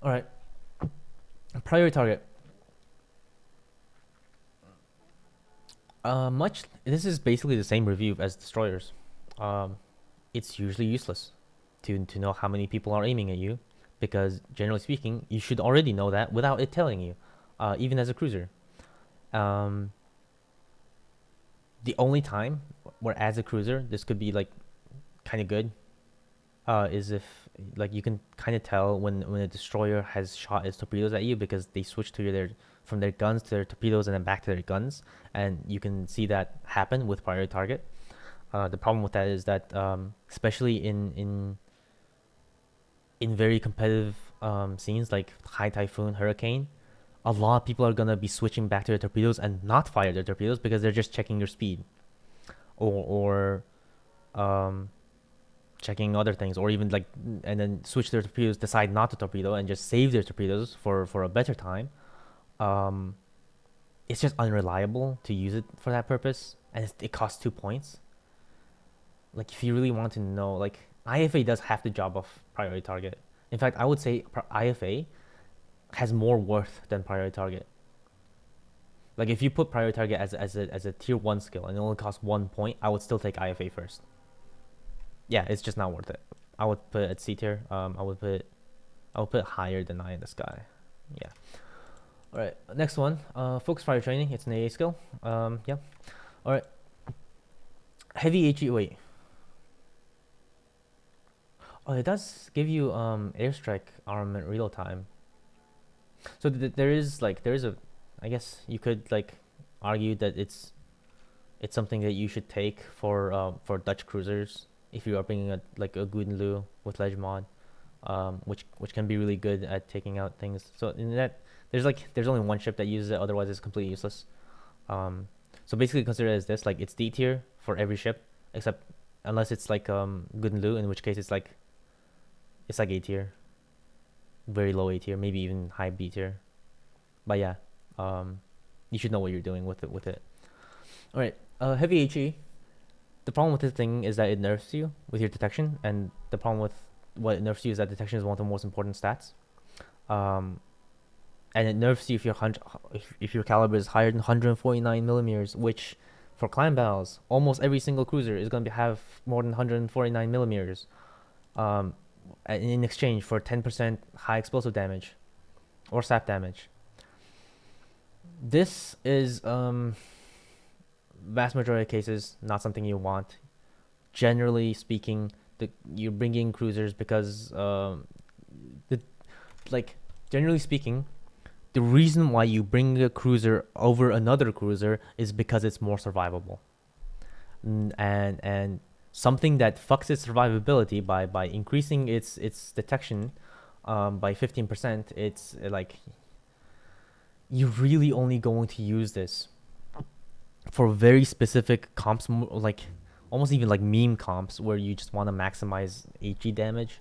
All right. Priority target. This is basically the same review as destroyers. It's usually useless to know how many people are aiming at you, because generally speaking, you should already know that without it telling you, even as a cruiser. The only time where as a cruiser this could be like kind of good is if like you can kind of tell when a destroyer has shot its torpedoes at you, because they switch to from their guns to their torpedoes and then back to their guns, and you can see that happen with priority target. The problem with that is that especially in very competitive scenes like high typhoon, hurricane, a lot of people are gonna be switching back to their torpedoes and not fire their torpedoes because they're just checking your speed or checking other things, or even like, and then switch their torpedoes, decide not to torpedo and just save their torpedoes for a better time. Um, it's just unreliable to use it for that purpose, and it costs 2 points. Like if you really want to know, like IFA does half the job of priority target. In fact, I would say IFA has more worth than priority target. Like if you put priority target as a tier 1 skill and it only costs 1 point, I would still take IFA first. Yeah, it's just not worth it. I would put it at C tier. I would put it higher than Eye in the Sky. Yeah. All right. Next one. Focus fire training. It's an AA skill. Yeah. All right. Heavy HE. Wait. Oh, it does give you airstrike armament reload time. So there is a, I guess you could like argue that it's something that you should take for Dutch cruisers if you are bringing a Gudenlu with ledge mod, which can be really good at taking out things. So in that, there's only one ship that uses it, otherwise it's completely useless. So basically consider it as this, like it's D tier for every ship except unless it's like Gudenlu, in which case it's like A tier, very low A tier, maybe even high B tier. But yeah, you should know what you're doing with it. All right, heavy HE. The problem with this thing is that it nerfs you with your detection, and the problem with what it nerfs you is that detection is one of the most important stats. And it nerfs you if your caliber is higher than 149 millimeters, which for climb battles, almost every single cruiser is going to have more than 149 millimeters. In exchange for 10% high explosive damage or sap damage. This is vast majority of cases not something you want. Generally speaking, you're bringing cruisers because generally speaking, the reason why you bring a cruiser over another cruiser is because it's more survivable. And something that fucks its survivability by increasing its detection by 15%, it's like you're really only going to use this for very specific comps, like almost even like meme comps where you just want to maximize HE damage.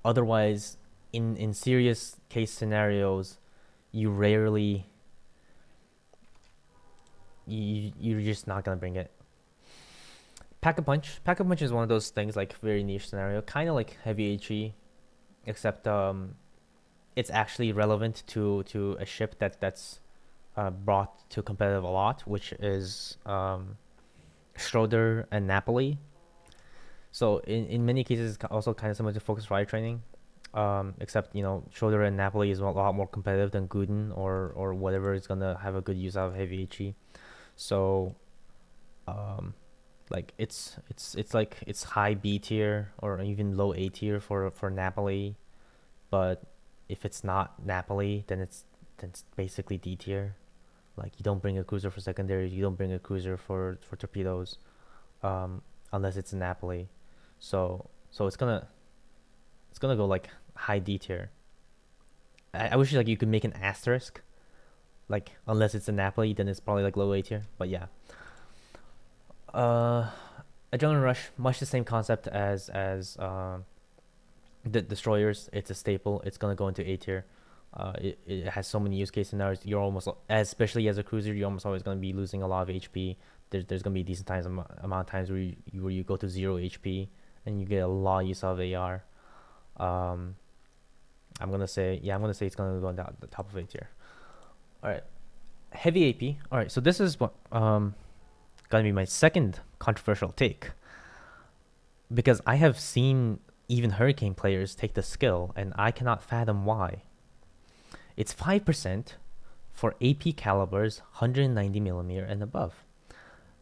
Otherwise, in serious case scenarios, you rarely you're just not gonna bring it. Pack-a-punch is one of those things, like very niche scenario, kind of like heavy HE, except it's actually relevant to a ship that's brought to competitive a lot, which is Schroeder and Napoli. So in many cases, it's also kind of similar to focus fire training, except Schroeder and Napoli is a lot more competitive than Guden or whatever is gonna have a good use out of heavy HE. So like it's like it's high B tier or even low A tier for Napoli, but if it's not Napoli, then it's basically D tier. Like you don't bring a cruiser for secondaries, you don't bring a cruiser for torpedoes, unless it's Napoli. So it's gonna go like high D tier. I wish like you could make an asterisk, like unless it's a Napoli, then it's probably like low A tier. But yeah. Adrenaline Rush, much the same concept as the destroyers. It's a staple. It's gonna go into A tier. It has so many use case scenarios. You're almost, especially as a cruiser, you're almost always gonna be losing a lot of HP. There's gonna be decent amount of times where you go to 0 HP and you get a lot of use of AR. I'm gonna say it's gonna go down the top of A tier. All right, heavy AP. All right, so this is what gonna be my second controversial take, because I have seen even Hurricane players take the skill and I cannot fathom why. It's 5% for AP calibers 190 millimeter and above.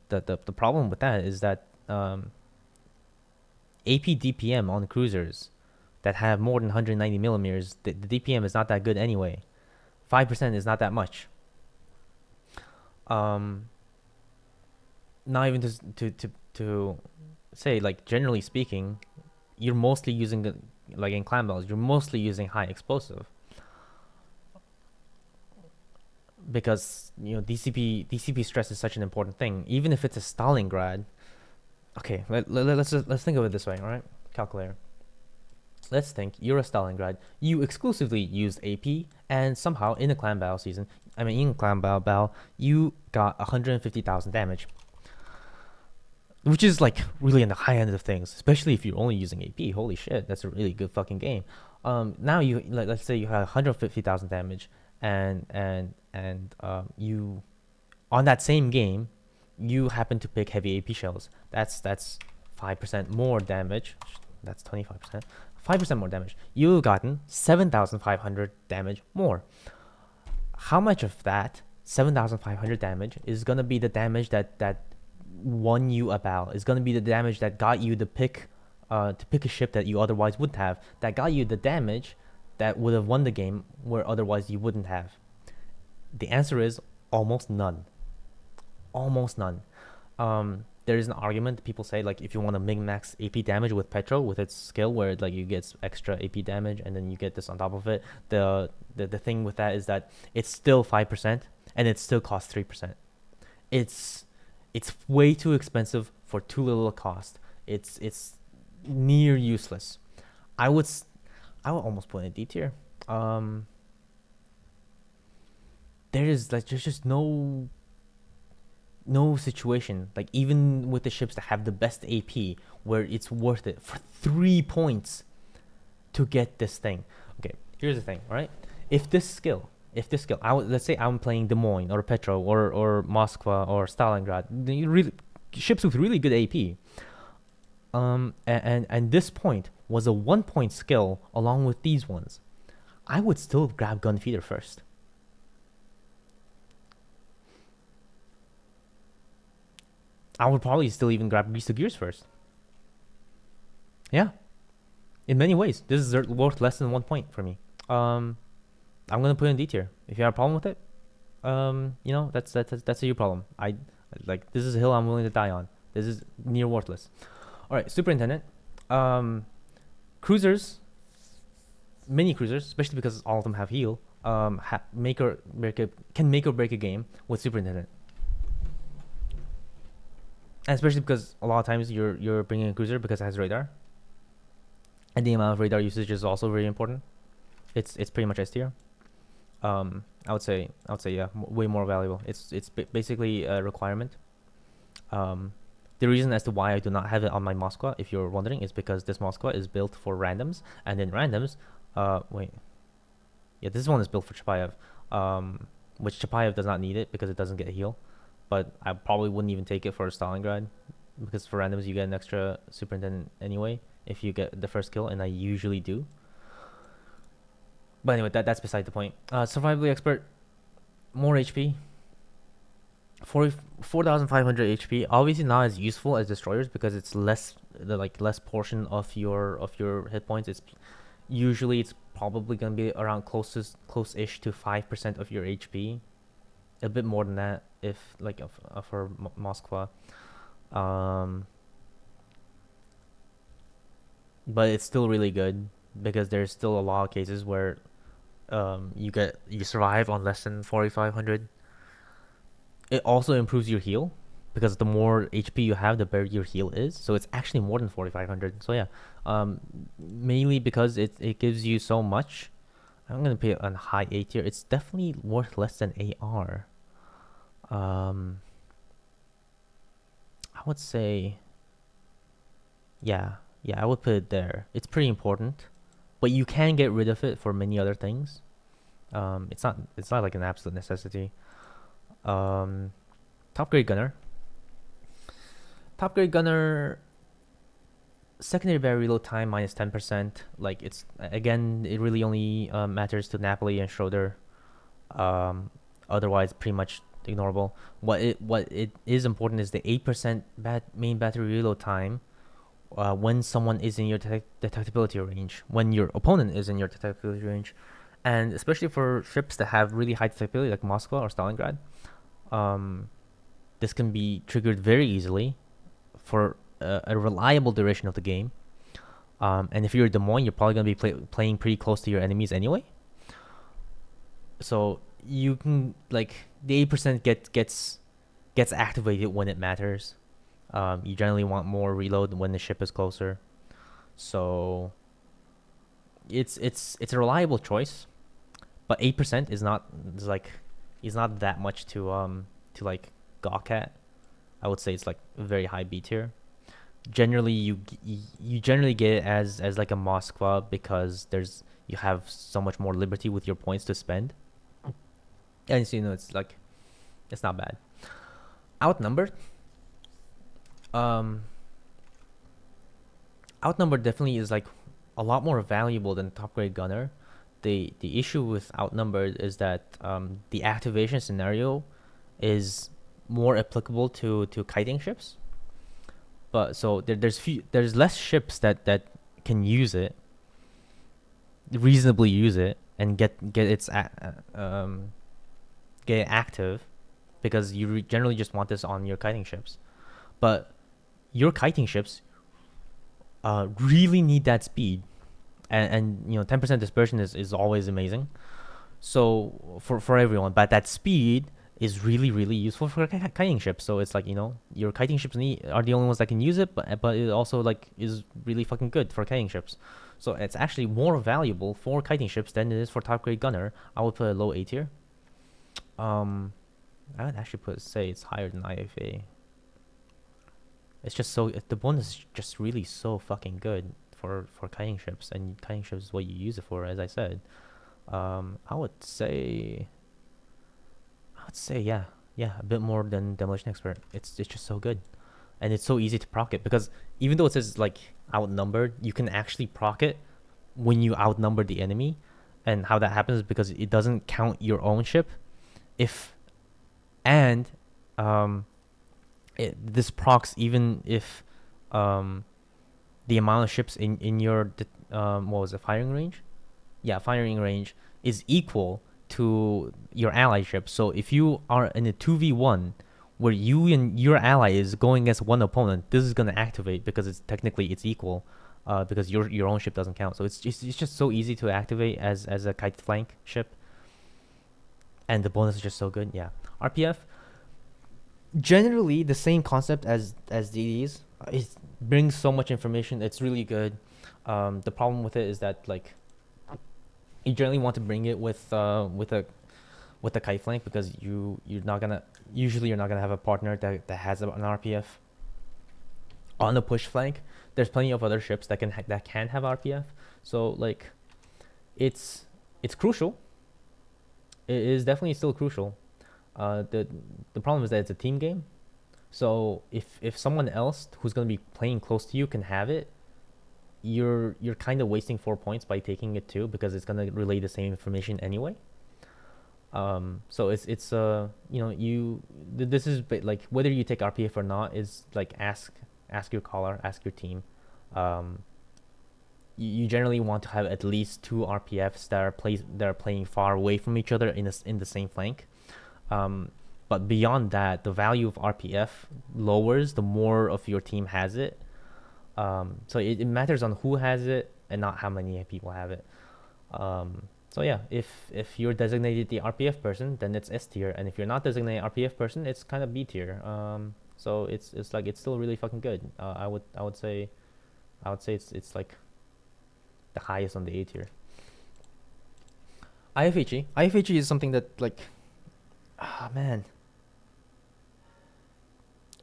The problem with that is that AP DPM on cruisers that have more than 190 millimeters, the DPM is not that good anyway. 5% is not that much. Not even to to say, like, generally speaking, you're mostly using like in clan battles, you're mostly using high explosive because DCP stress is such an important thing. Even if it's a Stalingrad, okay, let's think of it this way, all right? Calculator. Let's think you're a Stalingrad. You exclusively used AP, and somehow in a clan battle season, in clan battle, you got 150,000 damage, which is like really in the high end of things, especially if you're only using AP. Holy shit, that's a really good fucking game. Now you let's say you have 150,000 damage, and you on that same game, you happen to pick heavy AP shells. That's 5% more damage. That's 25%. 5% more damage. You've gotten 7,500 damage more. How much of that 7,500 damage is gonna be the damage that won you a battle? Is gonna be the damage that got you to pick a ship that you otherwise wouldn't have? That got you the damage that would have won the game where otherwise you wouldn't have. The answer is almost none. Almost none. There is an argument that people say, like, if you want to min-max AP damage with Petro with its skill where like you get extra AP damage and then you get this on top of it, the thing with that is that it's still 5% and it still costs 3%. It's way too expensive for too little a cost. It's near useless. I would almost put it in D tier. There's just no situation, like even with the ships that have the best AP, where it's worth it for 3 points to get this thing. Okay, here's the thing, all right? If this skill, let's say I'm playing Des Moines or Petro or Moskva or Stalingrad, ships with really good AP, and this point was a 1-point skill along with these ones, I would still grab Gunfeeder first. I would probably still even grab Grease to Gears first. Yeah. In many ways, this is worth less than 1 point for me. I'm gonna put it in D tier. If you have a problem with it, that's your problem. This is a hill I'm willing to die on. This is near worthless. All right, Superintendent. Cruisers, mini cruisers, especially because all of them have heal, can make or break a game with Superintendent. And especially because a lot of times you're bringing a cruiser because it has radar, and the amount of radar usage is also very important. It's pretty much S tier. I would say yeah, way more valuable. It's basically a requirement. The reason as to why I do not have it on my Moskva, if you're wondering, is because this Moskva is built for randoms, and in randoms, this one is built for Chapayev, which Chapayev does not need it because it doesn't get a heal. But I probably wouldn't even take it for Stalingrad, because for randoms you get an extra Superintendent anyway if you get the first kill, and I usually do. But anyway, that's beside the point. Survivability Expert, more HP, 4,500 HP. Obviously not as useful as Destroyers because it's less portion of your hit points. It's probably gonna be around close-ish to 5% of your HP. A bit more than that if for Moskva, but it's still really good because there's still a lot of cases where you survive on less than 4,500. It also improves your heal because the more HP you have, the better your heal is. So it's actually more than 4,500. So yeah, mainly because it gives you so much. I'm gonna pay it on high A tier. It's definitely worth less than AR. I would say, yeah, I would put it there. It's pretty important, but you can get rid of it for many other things. It's not like an absolute necessity. Top grade gunner. Secondary barrier reload time minus 10%. Like it really only matters to Napoli and Schroeder. Otherwise, pretty much ignorable. What it is important is the 8% main battery reload time when someone is in your detectability range, when your opponent is in your detectability range, and especially for ships that have really high detectability like Moskva or Stalingrad, this can be triggered very easily for a reliable duration of the game. And if you're Des Moines, you're probably gonna be playing pretty close to your enemies anyway. So you can like the 8% gets activated when it matters. You generally want more reload when the ship is closer. So it's a reliable choice, but 8% is not that much to like gawk at. I would say it's like very high B tier. Generally, you generally get it as like a Moskva because you have so much more liberty with your points to spend, and so, it's like it's not bad. Outnumbered, um, outnumbered definitely is like a lot more valuable than top grade gunner. The issue with outnumbered is that the activation scenario is more applicable to kiting ships. But so there's less ships that can use it, reasonably use it, and get get it active, because you generally just want this on your kiting ships. But your kiting ships really need that speed, and 10% dispersion is always amazing. So for everyone, but that speed is really really useful for kiting ships. So it's like your kiting ships are the only ones that can use it, but it also like is really fucking good for kiting ships. So it's actually more valuable for kiting ships than it is for top grade gunner. I would put a low A tier. I would actually say it's higher than IFA. It's just the bonus is just really so fucking good for kiting ships, and kiting ships is what you use it for, as I said. I would say yeah, a bit more than Demolition Expert. It's just so good, and it's so easy to proc it, because even though it says like outnumbered, you can actually proc it when you outnumber the enemy. And how that happens is because it doesn't count your own ship. And this procs even if the amount of ships in your what was it, firing range? Yeah, firing range is equal to your ally ship. So if you are in a 2v1 where you and your ally is going against one opponent, this is going to activate because it's equal, because your own ship doesn't count. So it's just so easy to activate as a kite flank ship, and the bonus is just so good. Yeah, RPF, generally the same concept as DDs. It brings so much information. It's really good. The problem with it is that like you generally want to bring it with a kite flank, because you're not gonna have a partner that has an RPF on the push flank. There's plenty of other ships that can have RPF. So like it's crucial. It is definitely still crucial. The problem is that it's a team game. So if someone else who's going to be playing close to you can have it, you're kind of wasting 4 points by taking it too, because it's going to relay the same information anyway. So it's this is like whether you take RPF or not is like ask your caller, ask your team. You generally want to have at least 2 RPFs that are playing far away from each other in the same flank. But beyond that, the value of RPF lowers the more of your team has it. So it matters on who has it and not how many people have it. So yeah, if you're designated the RPF person, then it's S tier, and if you're not designated RPF person, it's kind of B tier. So it's still really fucking good. I would say it's like the highest on the A tier. IFHE is something that like, man.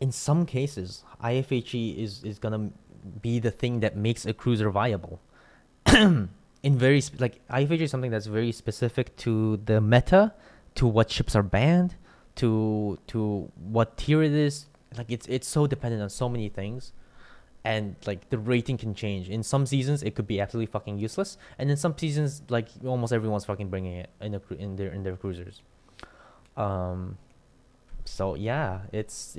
In some cases, IFHE is gonna be the thing that makes a cruiser viable. In very like IFHE is something that's very specific to the meta, to what ships are banned, to what tier it is. Like it's so dependent on so many things, and like the rating can change. In some seasons, it could be absolutely fucking useless, and in some seasons, like almost everyone's fucking bringing it in their cruisers. So yeah, it's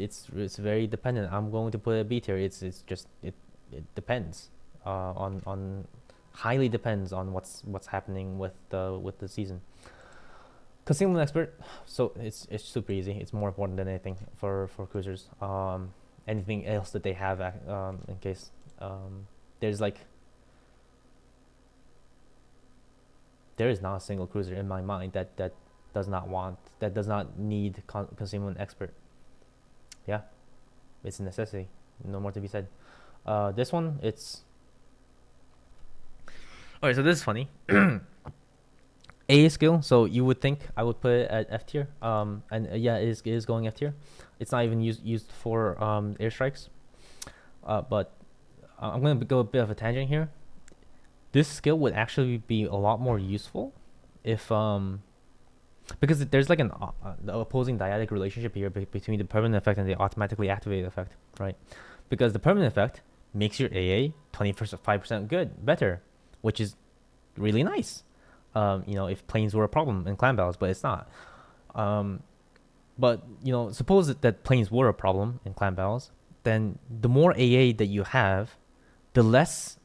very dependent. I'm going to put a B tier. It's just it depends. On highly depends on what's happening with the season. Concealment expert, so it's super easy. It's more important than anything for cruisers. anything else that they have in case there's like there is not a single cruiser in my mind that does not need concealment expert. Yeah, it's a necessity. No more to be said. This one, it's all right. So this is funny. A skill. So you would think I would put it at F tier. And yeah, it is going F tier. It's not even used for airstrikes. But I'm gonna go a bit of a tangent here. This skill would actually be a lot more useful if because there's like an the opposing dyadic relationship here between the permanent effect and the automatically activated effect, right? Because the permanent effect makes your AA 25% good, better, which is really nice. If planes were a problem in clan battles, but it's not. But suppose that planes were a problem in clan battles, then the more AA that you have, the less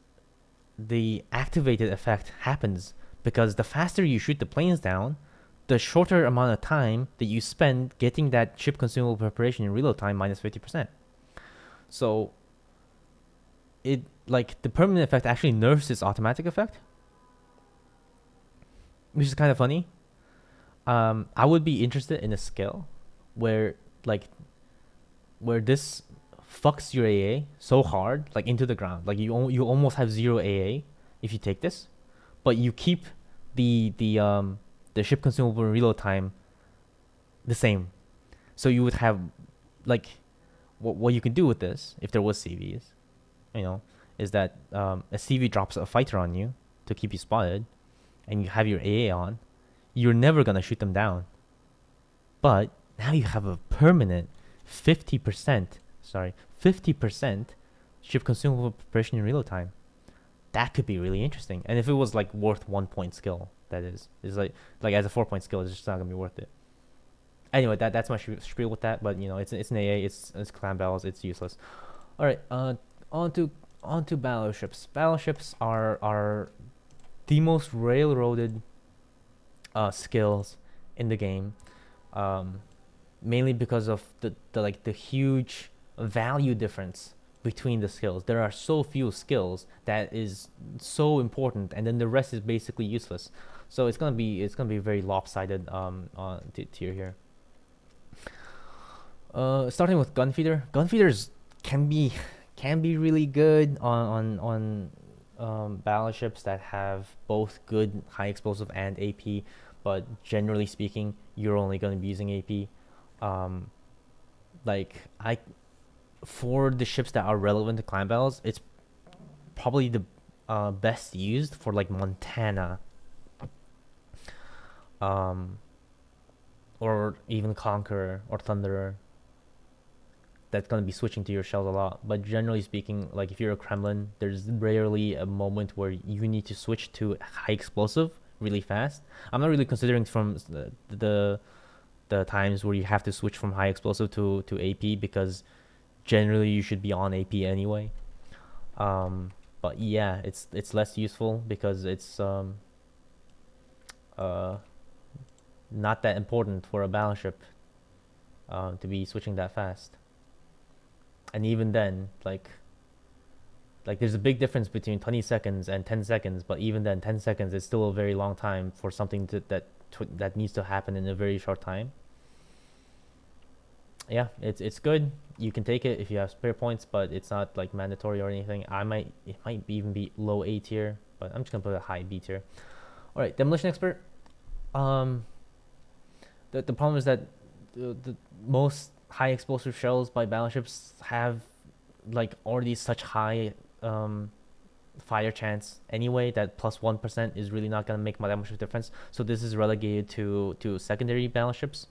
the activated effect happens, because the faster you shoot the planes down, the shorter amount of time that you spend getting that ship consumable preparation in reload time minus 50%. So it like the permanent effect actually nerfs its automatic effect, which is kind of funny. I would be interested in a skill where like where this fucks your AA so hard, like into the ground, like you almost have zero AA if you take this, but you keep the ship consumable reload time the same. So you would have like what you can do with this if there was CVs, is that a CV drops a fighter on you to keep you spotted, and you have your AA on, you're never gonna shoot them down. But now you have a permanent 50%, 50% ship consumable preparation in reload time. That could be really interesting. And if it was like worth 1 point skill, that is like as a 4 point skill, it's just not gonna be worth it. Anyway, that's my spiel with that. But it's an AA, it's clan battles, it's useless. All right, on to battleships. Battleships are the most railroaded skills in the game, mainly because of the huge value difference between the skills. There are so few skills that is so important, and then the rest is basically useless. So it's gonna be very lopsided tier here. Starting with gunfeeder. Gunfeeders can be really good on battleships that have both good high explosive and AP, but generally speaking, you're only going to be using AP. For the ships that are relevant to clan battles, it's probably the best used for like Montana, or even Conqueror or Thunderer. That's going to be switching to your shells a lot. But generally speaking, like if you're a Kremlin, there's rarely a moment where you need to switch to high explosive really fast. I'm not really considering from the times where you have to switch from high explosive to AP, because generally you should be on AP anyway. But yeah, it's less useful because it's not that important for a battleship to be switching that fast. And even then, like there's a big difference between 20 seconds and 10 seconds, but even then 10 seconds is still a very long time for something that needs to happen in a very short time. Yeah, it's good. You can take it if you have spare points, but it's not like mandatory or anything. It might even be low A tier, but I'm just gonna put a high B tier. All right, demolition expert. The problem is that the most high explosive shells by battleships have like already such high fire chance anyway that plus 1% is really not gonna make that much of a difference. So this is relegated to secondary battleships.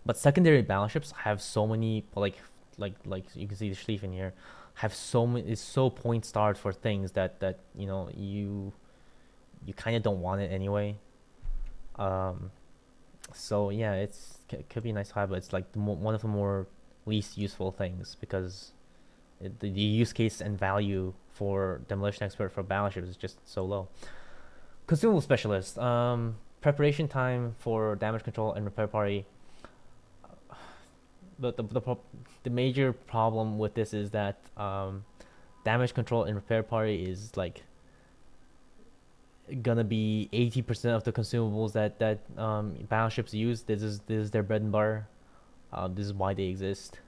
But secondary battleships have so many like you can see the Schlieffen here have so many, is so point starred for things that you kind of don't want it anyway. So yeah, it could be nice to have, but it's like one of the more least useful things, because the use case and value for demolition expert for battleships is just so low. Consumable specialist. Preparation time for damage control and repair party. the major problem with this is that damage control and repair party is like gonna be 80% of the consumables that battleships use. This is their bread and butter. This is why they exist,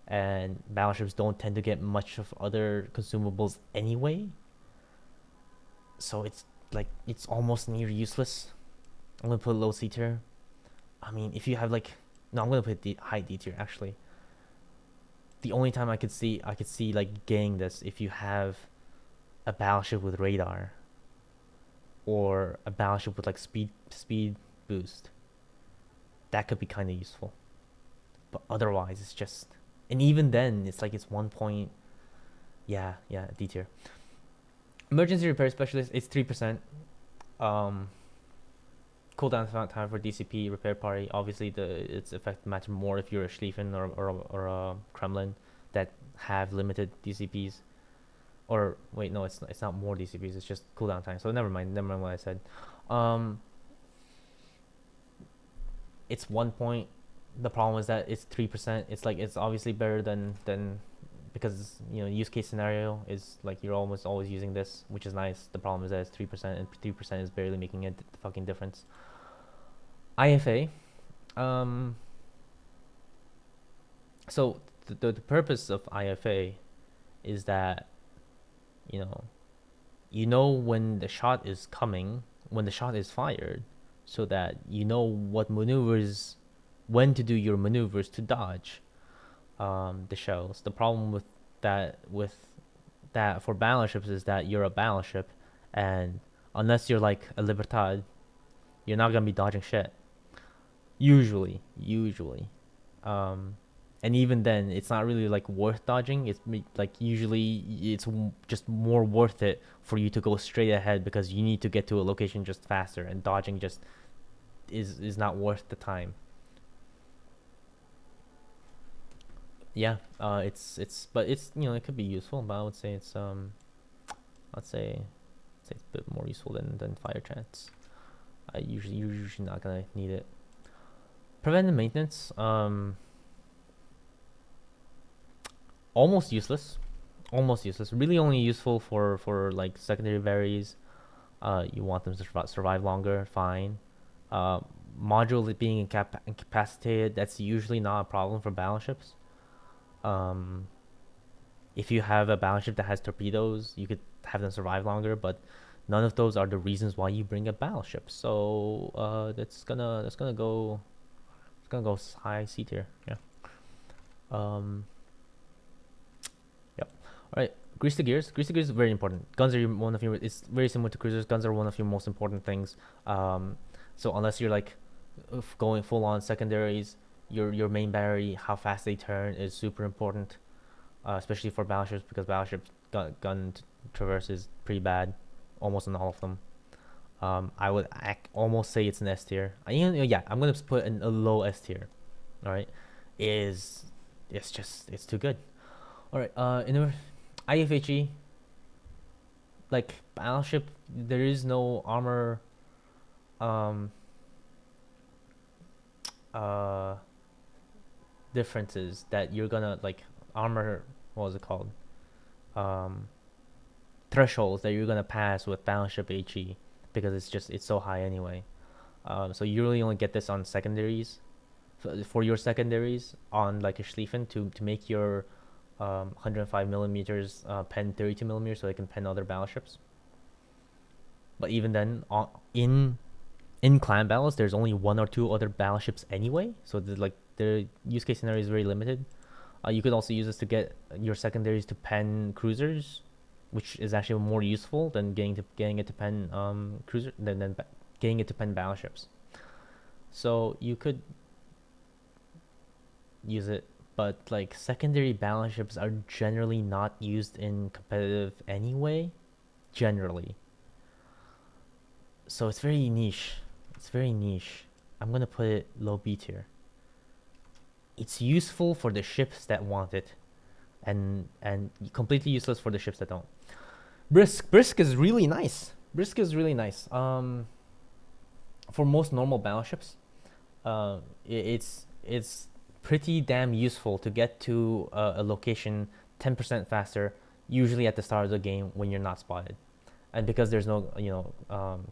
and battleships don't tend to get much of other consumables anyway. So it's almost near useless. I'm gonna put low C tier. I mean, if you have like, no, I'm gonna put high D tier actually. The only time I could see like getting this if you have a battleship with radar or a battleship with like speed boost. That could be kind of useful. But otherwise, it's just, and even then, it's like it's 1 point. Yeah, D tier. Emergency repair specialist, it's 3%. Cooldown time for DCP repair party. Obviously, its effect matters more if you're a Schlieffen or a Kremlin that have limited DCPs. Or wait, no, it's not more DCPs. It's just cooldown time. So never mind what I said. It's 1 point. The problem is that it's 3%. It's like it's obviously better than because use case scenario is like you're almost always using this, which is nice. The problem is that it's 3% and 3% is barely making a fucking difference. IFA, so the purpose of IFA is that you know when the shot is coming, when the shot is fired, so that you know what maneuvers, when to do your maneuvers to dodge the shells. The problem with that for battleships is that you're a battleship, and unless you're like a Libertad, you're not gonna be dodging shit. Usually. And even then, it's not really like worth dodging. It's like usually it's just more worth it for you to go straight ahead because you need to get to a location just faster, and dodging just is not worth the time. Yeah, but it's it could be useful, but I would say it's let's say it's a bit more useful than fire chance. You're usually not gonna need it. Preventive maintenance, almost useless. Really only useful for like secondary berries. You want them to survive longer, fine. Module being incapacitated, that's usually not a problem for battleships. If you have a battleship that has torpedoes, you could have them survive longer, but none of those are the reasons why you bring a battleship. So that's gonna go high C tier. Yeah. Yep. All right. Grease the gears. Grease the gears is very important. Guns are one of your. It's very similar to cruisers. Guns are one of your most important things. So unless you're like going full on secondaries, your main battery, how fast they turn is super important, especially for battleships, because battleships gun traverse is pretty bad, almost on all of them. I would almost say it's an S tier. Yeah, I'm gonna put a low S tier. All right, it's too good. All right, in IFHE, like battleship, there is no armor. Differences that you're gonna like armor. What was it called? Thresholds that you're gonna pass with battleship HE, because it's so high anyway. So you really only get this on secondaries, for your secondaries on like a Schlieffen to make your 105 millimeters pen 32 millimeters, so they can pen other battleships. But even then, in clan battles, there's only one or two other battleships anyway, so the use case scenario is very limited. You could also use this to get your secondaries to pen cruisers, which is actually more useful than getting it to pen cruiser than getting it to pen battleships. So you could use it, but like secondary battleships are generally not used in competitive anyway, generally. So it's very niche. I'm gonna put it low B tier. It's useful for the ships that want it, and completely useless for the ships that don't. Brisk is really nice. For most normal battleships, it's pretty damn useful to get to a location 10% faster, usually at the start of the game when you're not spotted. And because there's no,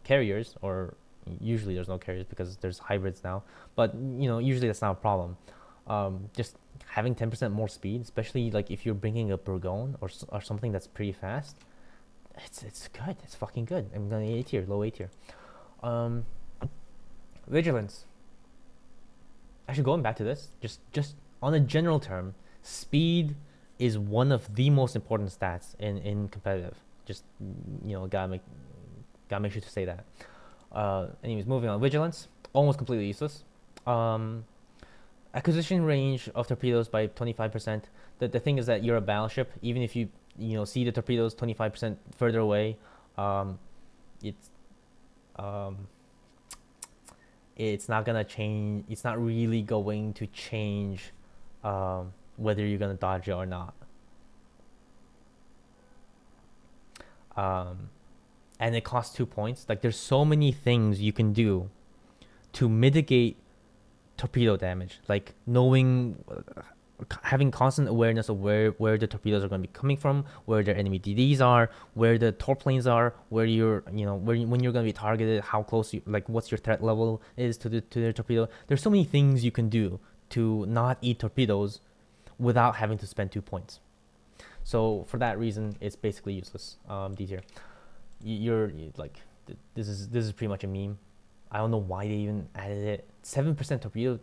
carriers, or usually there's no carriers because there's hybrids now, but usually that's not a problem. Just having 10% more speed, especially like if you're bringing a Burgon or something that's pretty fast, it's good. It's fucking good. I'm going A tier, low A tier. Vigilance. Actually, going back to this, just on a general term, speed is one of the most important stats in competitive. Just gotta make sure to say that. Anyways, moving on. Vigilance, almost completely useless. Acquisition range of torpedoes by 25%. The thing is that you're a battleship. Even if you see the torpedoes 25% further away, it's it's not gonna change. It's not really going to change whether you're gonna dodge it or not. And it costs 2 points. Like, there's so many things you can do to mitigate torpedo damage, like knowing, having constant awareness of where the torpedoes are going to be coming from, where their enemy DDs are, where the torp planes are, where you're when you're going to be targeted, how close you, like, what's your threat level is to their torpedo. There's so many things you can do to not eat torpedoes without having to spend 2 points. So for that reason, it's basically useless. D tier. You're like, this is pretty much a meme. I don't know why they even added it. 7% torpedo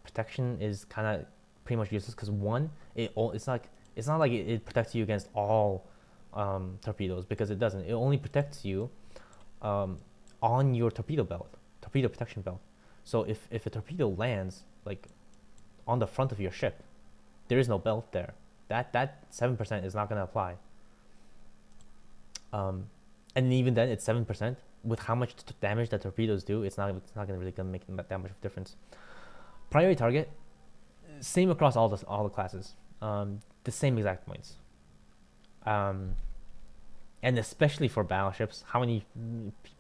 protection is kind of pretty much useless because one, it's not like it protects you against all torpedoes, because it doesn't. It only protects you on your torpedo protection belt. So if a torpedo lands like on the front of your ship, there is no belt there. That 7% is not going to apply. And even then, it's 7%. With how much damage that torpedoes do, it's not gonna really gonna make that much of a difference. Primary target, same across all the classes. The same exact points. And especially for battleships, how many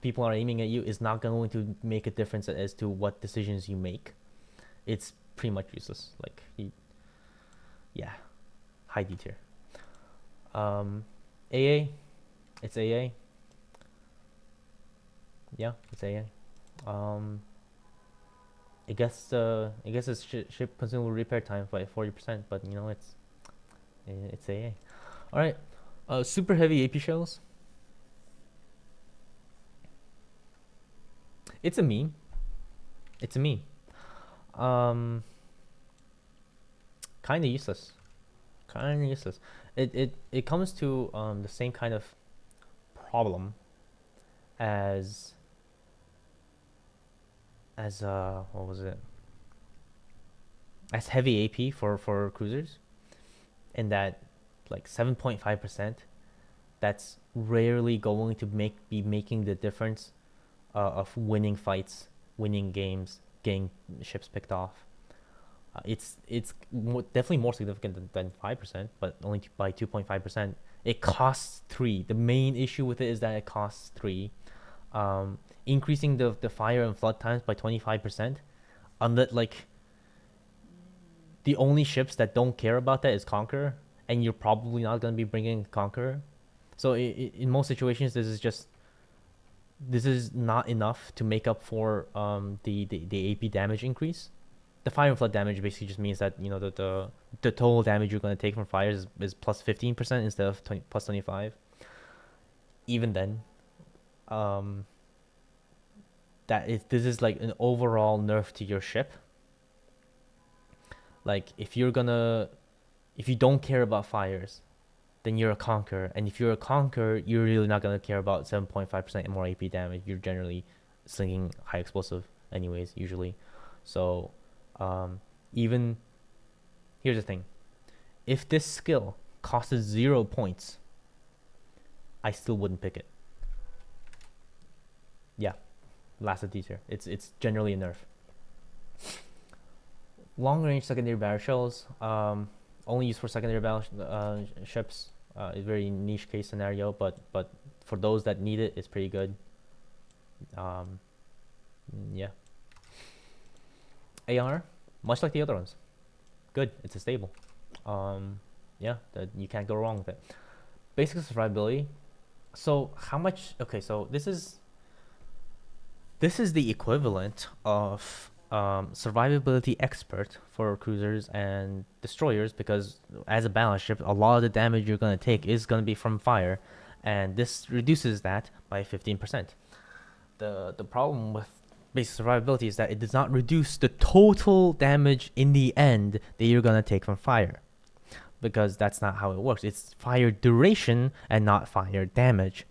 people are aiming at you is not going to make a difference as to what decisions you make. It's pretty much useless. Like, high D tier. AA, it's AA. Yeah, it's AA. I guess it's ship consumable repair time by 40%, but it's AA. All right, super heavy AP shells. It's a meme. Kind of useless. It comes to the same kind of problem as what was it? As heavy AP for cruisers, and that, like, 7.5%, that's rarely going to be making the difference of winning fights, winning games, getting ships picked off. It's definitely more significant than 5%, but only by 2.5%. It costs 3. The main issue with it is that it costs 3. Increasing the fire and flood times by 25%, unless, like, the only ships that don't care about that is Conqueror, and you're probably not going to be bringing Conqueror. So in most situations, this is not enough to make up for the AP damage increase. The fire and flood damage basically just means that the total damage you're going to take from fires is plus 15% instead of plus 25. Even then, this is like an overall nerf to your ship. Like, if you don't care about fires, then you're a Conqueror, and if you're a Conqueror, you're really not gonna care about 7.5% more AP damage. You're generally slinging high explosive anyways, usually. So even here's the thing: if this skill costs 0 points, I still wouldn't pick it. Yeah, last of D tier. It's generally a nerf. Long range secondary barrel shells, only used for secondary battle ships. A very niche case scenario, but for those that need it, it's pretty good. Yeah. AR, much like the other ones, good. It's a stable. Yeah, you can't go wrong with it. Basic survivability. So how much? Okay, so this is the equivalent of survivability expert for cruisers and destroyers, because as a balance ship, a lot of the damage you're going to take is going to be from fire, and this reduces that by 15%. The problem with basic survivability is that it does not reduce the total damage in the end that you're going to take from fire, because that's not how it works. It's fire duration and not fire damage.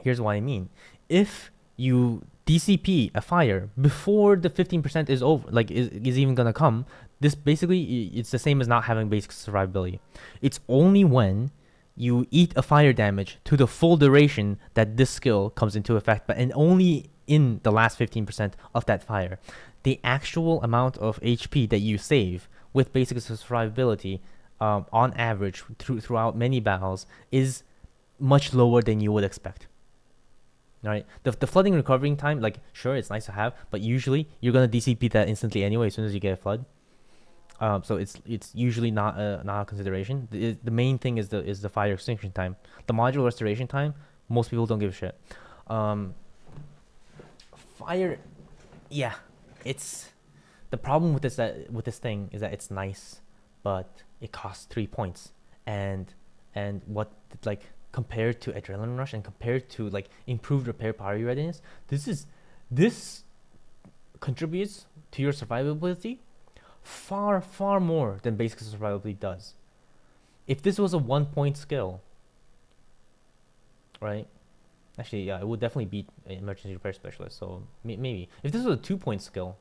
Here's what I mean. If you DCP a fire before the 15% is over, like is even gonna come, this basically it's the same as not having basic survivability. It's only when you eat a fire damage to the full duration that this skill comes into effect, but and only in the last 15% of that fire. The actual amount of HP that you save with basic survivability, on average throughout many battles, is much lower than you would expect. Right, the flooding recovering time, like sure it's nice to have, but usually you're gonna DCP that instantly anyway as soon as you get a flood. So it's usually not a consideration. The main thing is the fire extinction time. The module restoration time, most people don't give a shit. Fire, yeah, it's the problem with this thing is that it's nice, but it costs 3 points, and what, like, compared to adrenaline rush and compared to like improved repair party readiness, this contributes to your survivability far more than basic survivability does. If this was a 1 point skill, right? Actually, yeah, it would definitely beat emergency repair specialist. So maybe if this was a 2 point skill,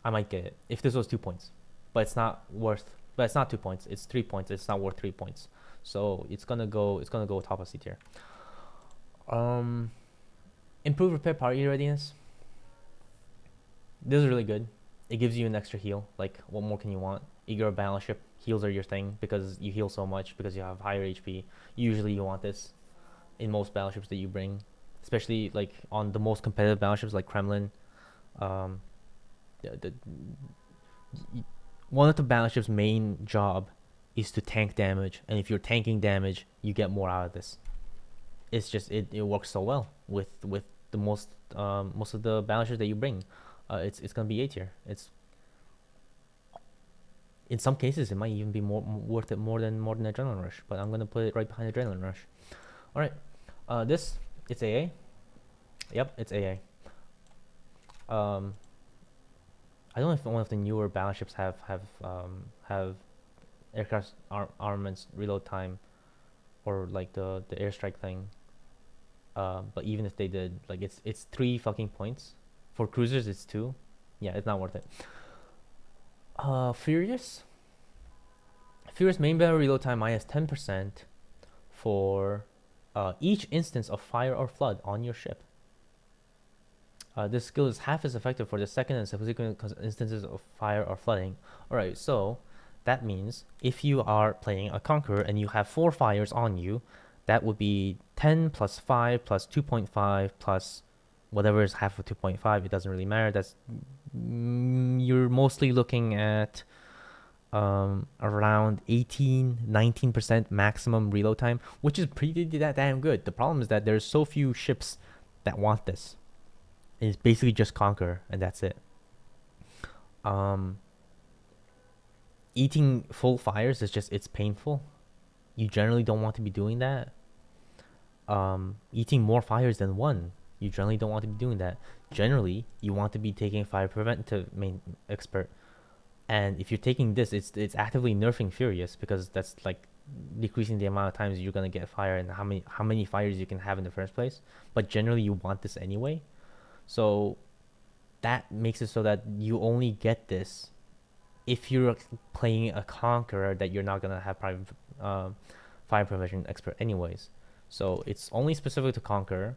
I might get it. If this was 2 points, but it's not worth. But it's not 2 points. It's 3 points. It's not worth 3 points. So it's gonna go top of C tier. Improve repair party readiness. This is really good. It gives you an extra heal. Like, what more can you want? You're a balance ship. Heals are your thing because you heal so much because you have higher HP. Usually you want this in most battle ships that you bring, especially like on the most competitive battle ships like Kremlin. Um, one of the battle ship's main job is to tank damage, and if you're tanking damage, you get more out of this. It's just it works so well with the most of the battle ships that you bring. It's gonna be A tier. It's in some cases it might even be more worth it more than Adrenaline Rush, but I'm gonna put it right behind Adrenaline Rush. All right, this it's AA. Yep, it's AA. I don't know if one of the newer battleships have aircraft armaments reload time, or like the airstrike thing. But even if they did, like it's 3 fucking points. For cruisers, it's 2. Yeah, it's not worth it. Furious main battle reload time minus 10% for each instance of fire or flood on your ship. This skill is half as effective for the second and subsequent instances of fire or flooding. Alright, so that means if you are playing a Conqueror and you have 4 fires on you, that would be 10 plus 5 plus 2.5 plus whatever is half of 2.5. It doesn't really matter. That's you're mostly looking at around 18-19% maximum reload time, which is pretty damn good. The problem is that there's so few ships that want this. It's basically just Conquer, and that's it. Eating full fires is just, it's painful. You generally don't want to be doing that. Eating more fires than one, you generally don't want to be doing that. Generally, you want to be taking fire preventive main expert. And if you're taking this, it's actively nerfing Furious, because that's like decreasing the amount of times you're gonna get fire and how many fires you can have in the first place. But generally, you want this anyway. So that makes it so that you only get this if you're playing a Conqueror that you're not gonna have fire prevention expert anyways. So it's only specific to Conqueror.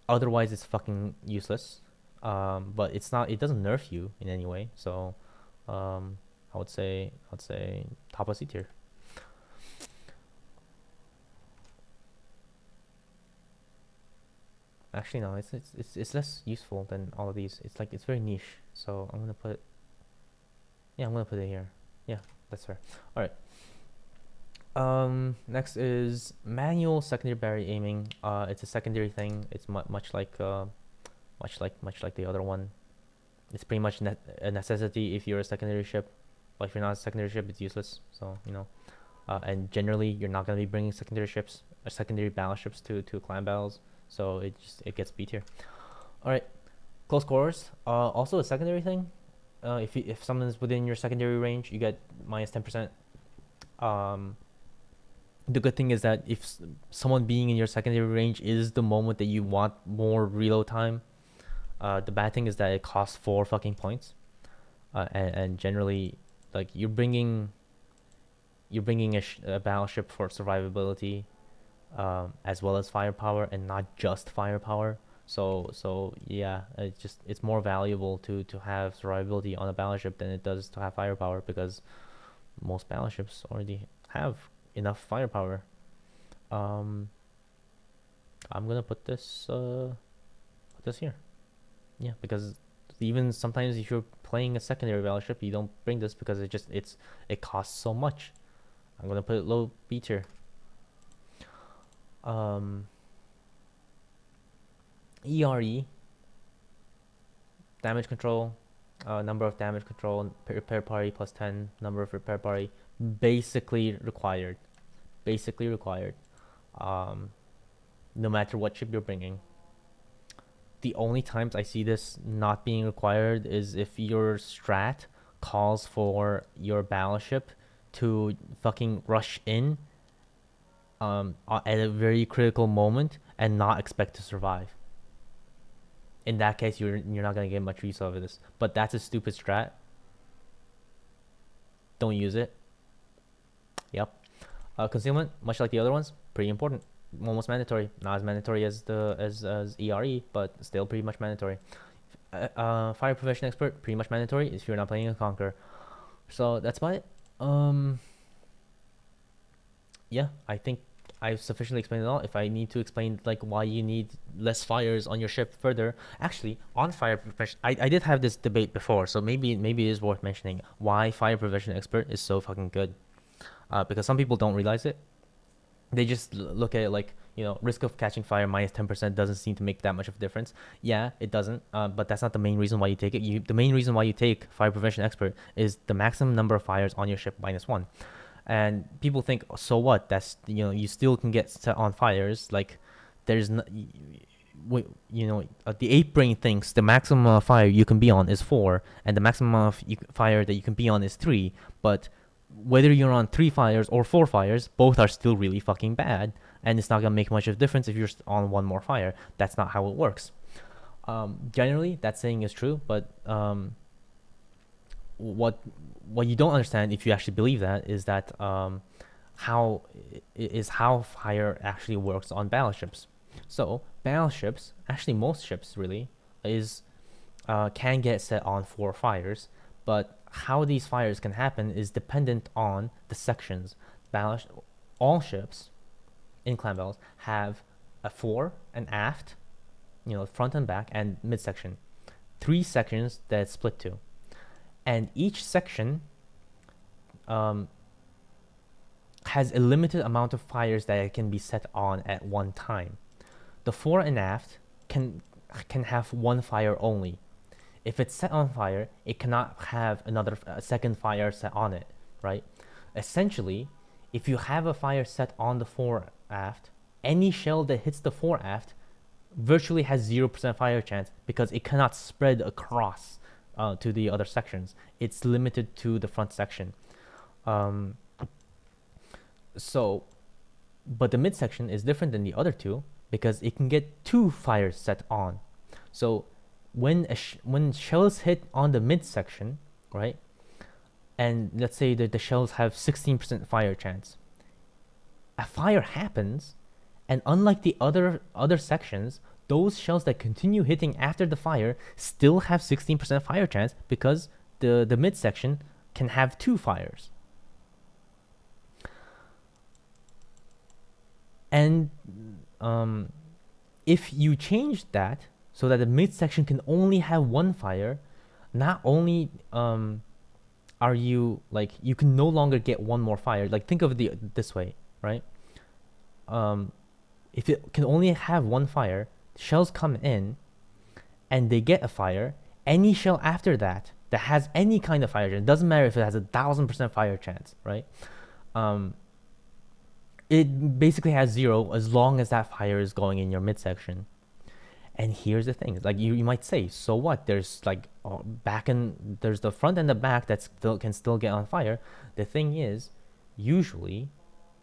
Otherwise, it's fucking useless. But it's not. It doesn't nerf you in any way. So, I would say top of C tier. Actually, no. It's less useful than all of these. It's like it's very niche. So I'm gonna put Yeah, I'm gonna put it here. Yeah, that's fair. All right. Next is manual secondary barrier aiming. It's a secondary thing. It's much like the other one. It's pretty much a necessity if you're a secondary ship. But if you're not a secondary ship, it's useless. So and generally you're not gonna be bringing secondary ships or secondary battleships to clan battles. So it gets B tier. All right, close quarters. Also a secondary thing. If someone's within your secondary range, you get minus 10%. The good thing is that if someone being in your secondary range is the moment that you want more reload time, the bad thing is that it costs 4 fucking points, and generally, like you're bringing a battleship for survivability, as well as firepower, and not just firepower. So yeah, it's more valuable to have survivability on a battleship than it does to have firepower, because most battleships already have enough firepower. Um, I'm gonna put this here. Yeah, because even sometimes if you're playing a secondary battleship, you don't bring this because it costs so much. I'm gonna put it low B tier. Um, ERE, damage control, number of damage control, repair party plus 10, number of repair party, basically required. Basically required. Um, no matter what ship you're bringing. The only times I see this not being required is if your strat calls for your battleship to fucking rush in at a very critical moment and not expect to survive. In that case, you're not gonna get much use out of this. But that's a stupid strat. Don't use it. Yep. Concealment, much like the other ones, pretty important. Almost mandatory. Not as mandatory as as ERE, but still pretty much mandatory. Fire prevention expert, pretty much mandatory if you're not playing a Conquer. So that's about it. Yeah, I think I've sufficiently explained it all. If I need to explain like why you need less fires on your ship further, actually on fire prevention, I did have this debate before, so maybe it is worth mentioning why fire prevention expert is so fucking good. Because some people don't realize it. They just look at it like, risk of catching fire minus 10% doesn't seem to make that much of a difference. Yeah, it doesn't. But that's not the main reason why you take it. The main reason why you take fire prevention expert is the maximum number of fires on your ship minus 1. And people think, so what? That's you still can get set on fires. Like, there's no, the ape brain thinks the maximum fire you can be on is 4, and the maximum of fire that you can be on is 3. But whether you're on 3 fires or 4 fires, both are still really fucking bad, and it's not gonna make much of a difference if you're on 1 more fire. That's not how it works. Generally, that saying is true, but what you don't understand, if you actually believe that, is that how fire actually works on battleships. So battleships, actually most ships really, can get set on 4 fires, but how these fires can happen is dependent on the sections. All ships in clan battles have a fore, an aft, front and back, and midsection. 3 sections that it's split to, and each section has a limited amount of fires that it can be set on at one time. The fore and aft can have 1 fire only. If it's set on fire, it cannot have a second fire set on it, right? Essentially, if you have a fire set on the fore aft, any shell that hits the fore aft virtually has 0% fire chance, because it cannot spread across to the other sections. It's limited to the front section. But the midsection is different than the other 2, because it can get 2 fires set on. So when shells hit on the midsection, right, and let's say that the shells have 16% fire chance, a fire happens, and unlike the other sections, those shells that continue hitting after the fire still have 16% fire chance, because the midsection can have 2 fires. And if you change that so that the midsection can only have 1 fire, not only are you like you can no longer get one more fire. Like think of it this way, right? Um, if it can only have one fire, shells come in and they get a fire. Any shell after that that has any kind of fire chance, doesn't matter if it has 1,000% fire chance, right? Um, it basically has zero as long as that fire is going in your midsection. And here's the thing, like you might say, so what? There's like there's the front and the back that still can still get on fire. The thing is, usually,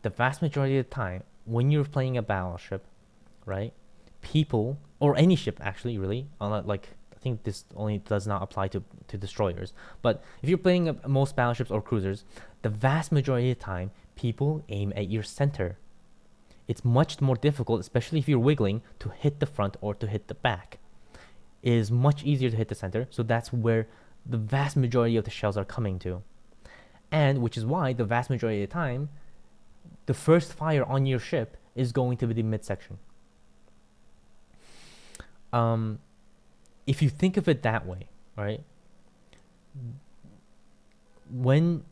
the vast majority of the time, when you're playing a battleship, right? People or any ship actually, really, like I think this only does not apply to destroyers. But if you're playing most battleships or cruisers, the vast majority of the time, people aim at your center. It's much more difficult, especially if you're wiggling, to hit the front or to hit the back. It is much easier to hit the center, so that's where the vast majority of the shells are coming to. And which is why the vast majority of the time, the first fire on your ship is going to be the midsection. If you think of it that way, right? When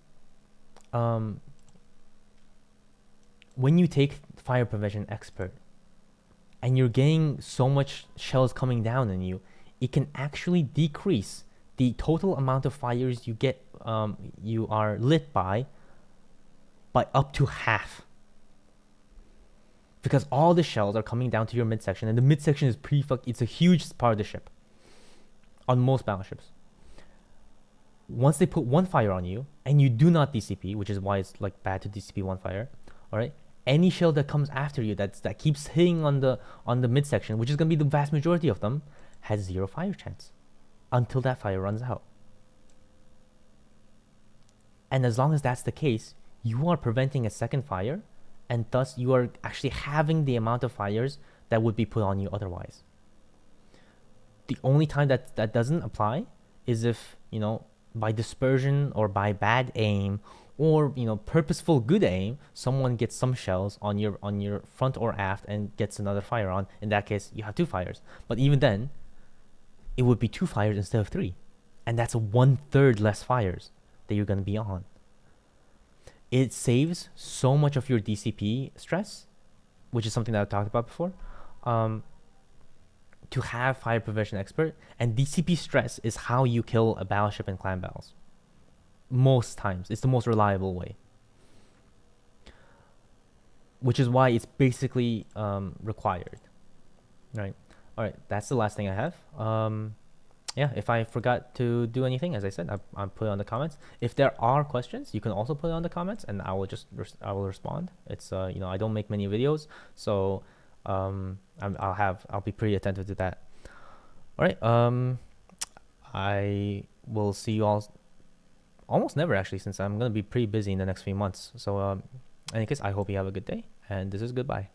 you take fire prevention expert and you're getting so much shells coming down on you, it can actually decrease the total amount of fires you get you are lit by up to half, because all the shells are coming down to your midsection, and the midsection is it's a huge part of the ship on most battleships. Once they put one fire on you and you do not DCP, which is why it's like bad to DCP one fire, all right? Any shell that comes after you that keeps hitting on the midsection, which is gonna be the vast majority of them, has zero fire chance until that fire runs out. And as long as that's the case, you are preventing a second fire, and thus you are actually having the amount of fires that would be put on you otherwise. The only time that doesn't apply is if, by dispersion or by bad aim or, purposeful good aim, someone gets some shells on your front or aft and gets another fire on. In that case, you have two fires. But even then, it would be two fires instead of three. And that's 1/3 less fires that you're going to be on. It saves so much of your DCP stress, which is something that I've talked about before, to have fire prevention expert. And DCP stress is how you kill a battleship in clan battles. Most times, it's the most reliable way. Which is why it's basically required, right? All right, that's the last thing I have. Yeah, if I forgot to do anything, as I said, I'll put it on the comments. If there are questions, you can also put it on the comments, and I will respond. It's I don't make many videos, so I'll be pretty attentive to that. All right, I will see you all almost never, actually, since I'm gonna be pretty busy in the next few months. So in any case, I hope you have a good day, and this is goodbye.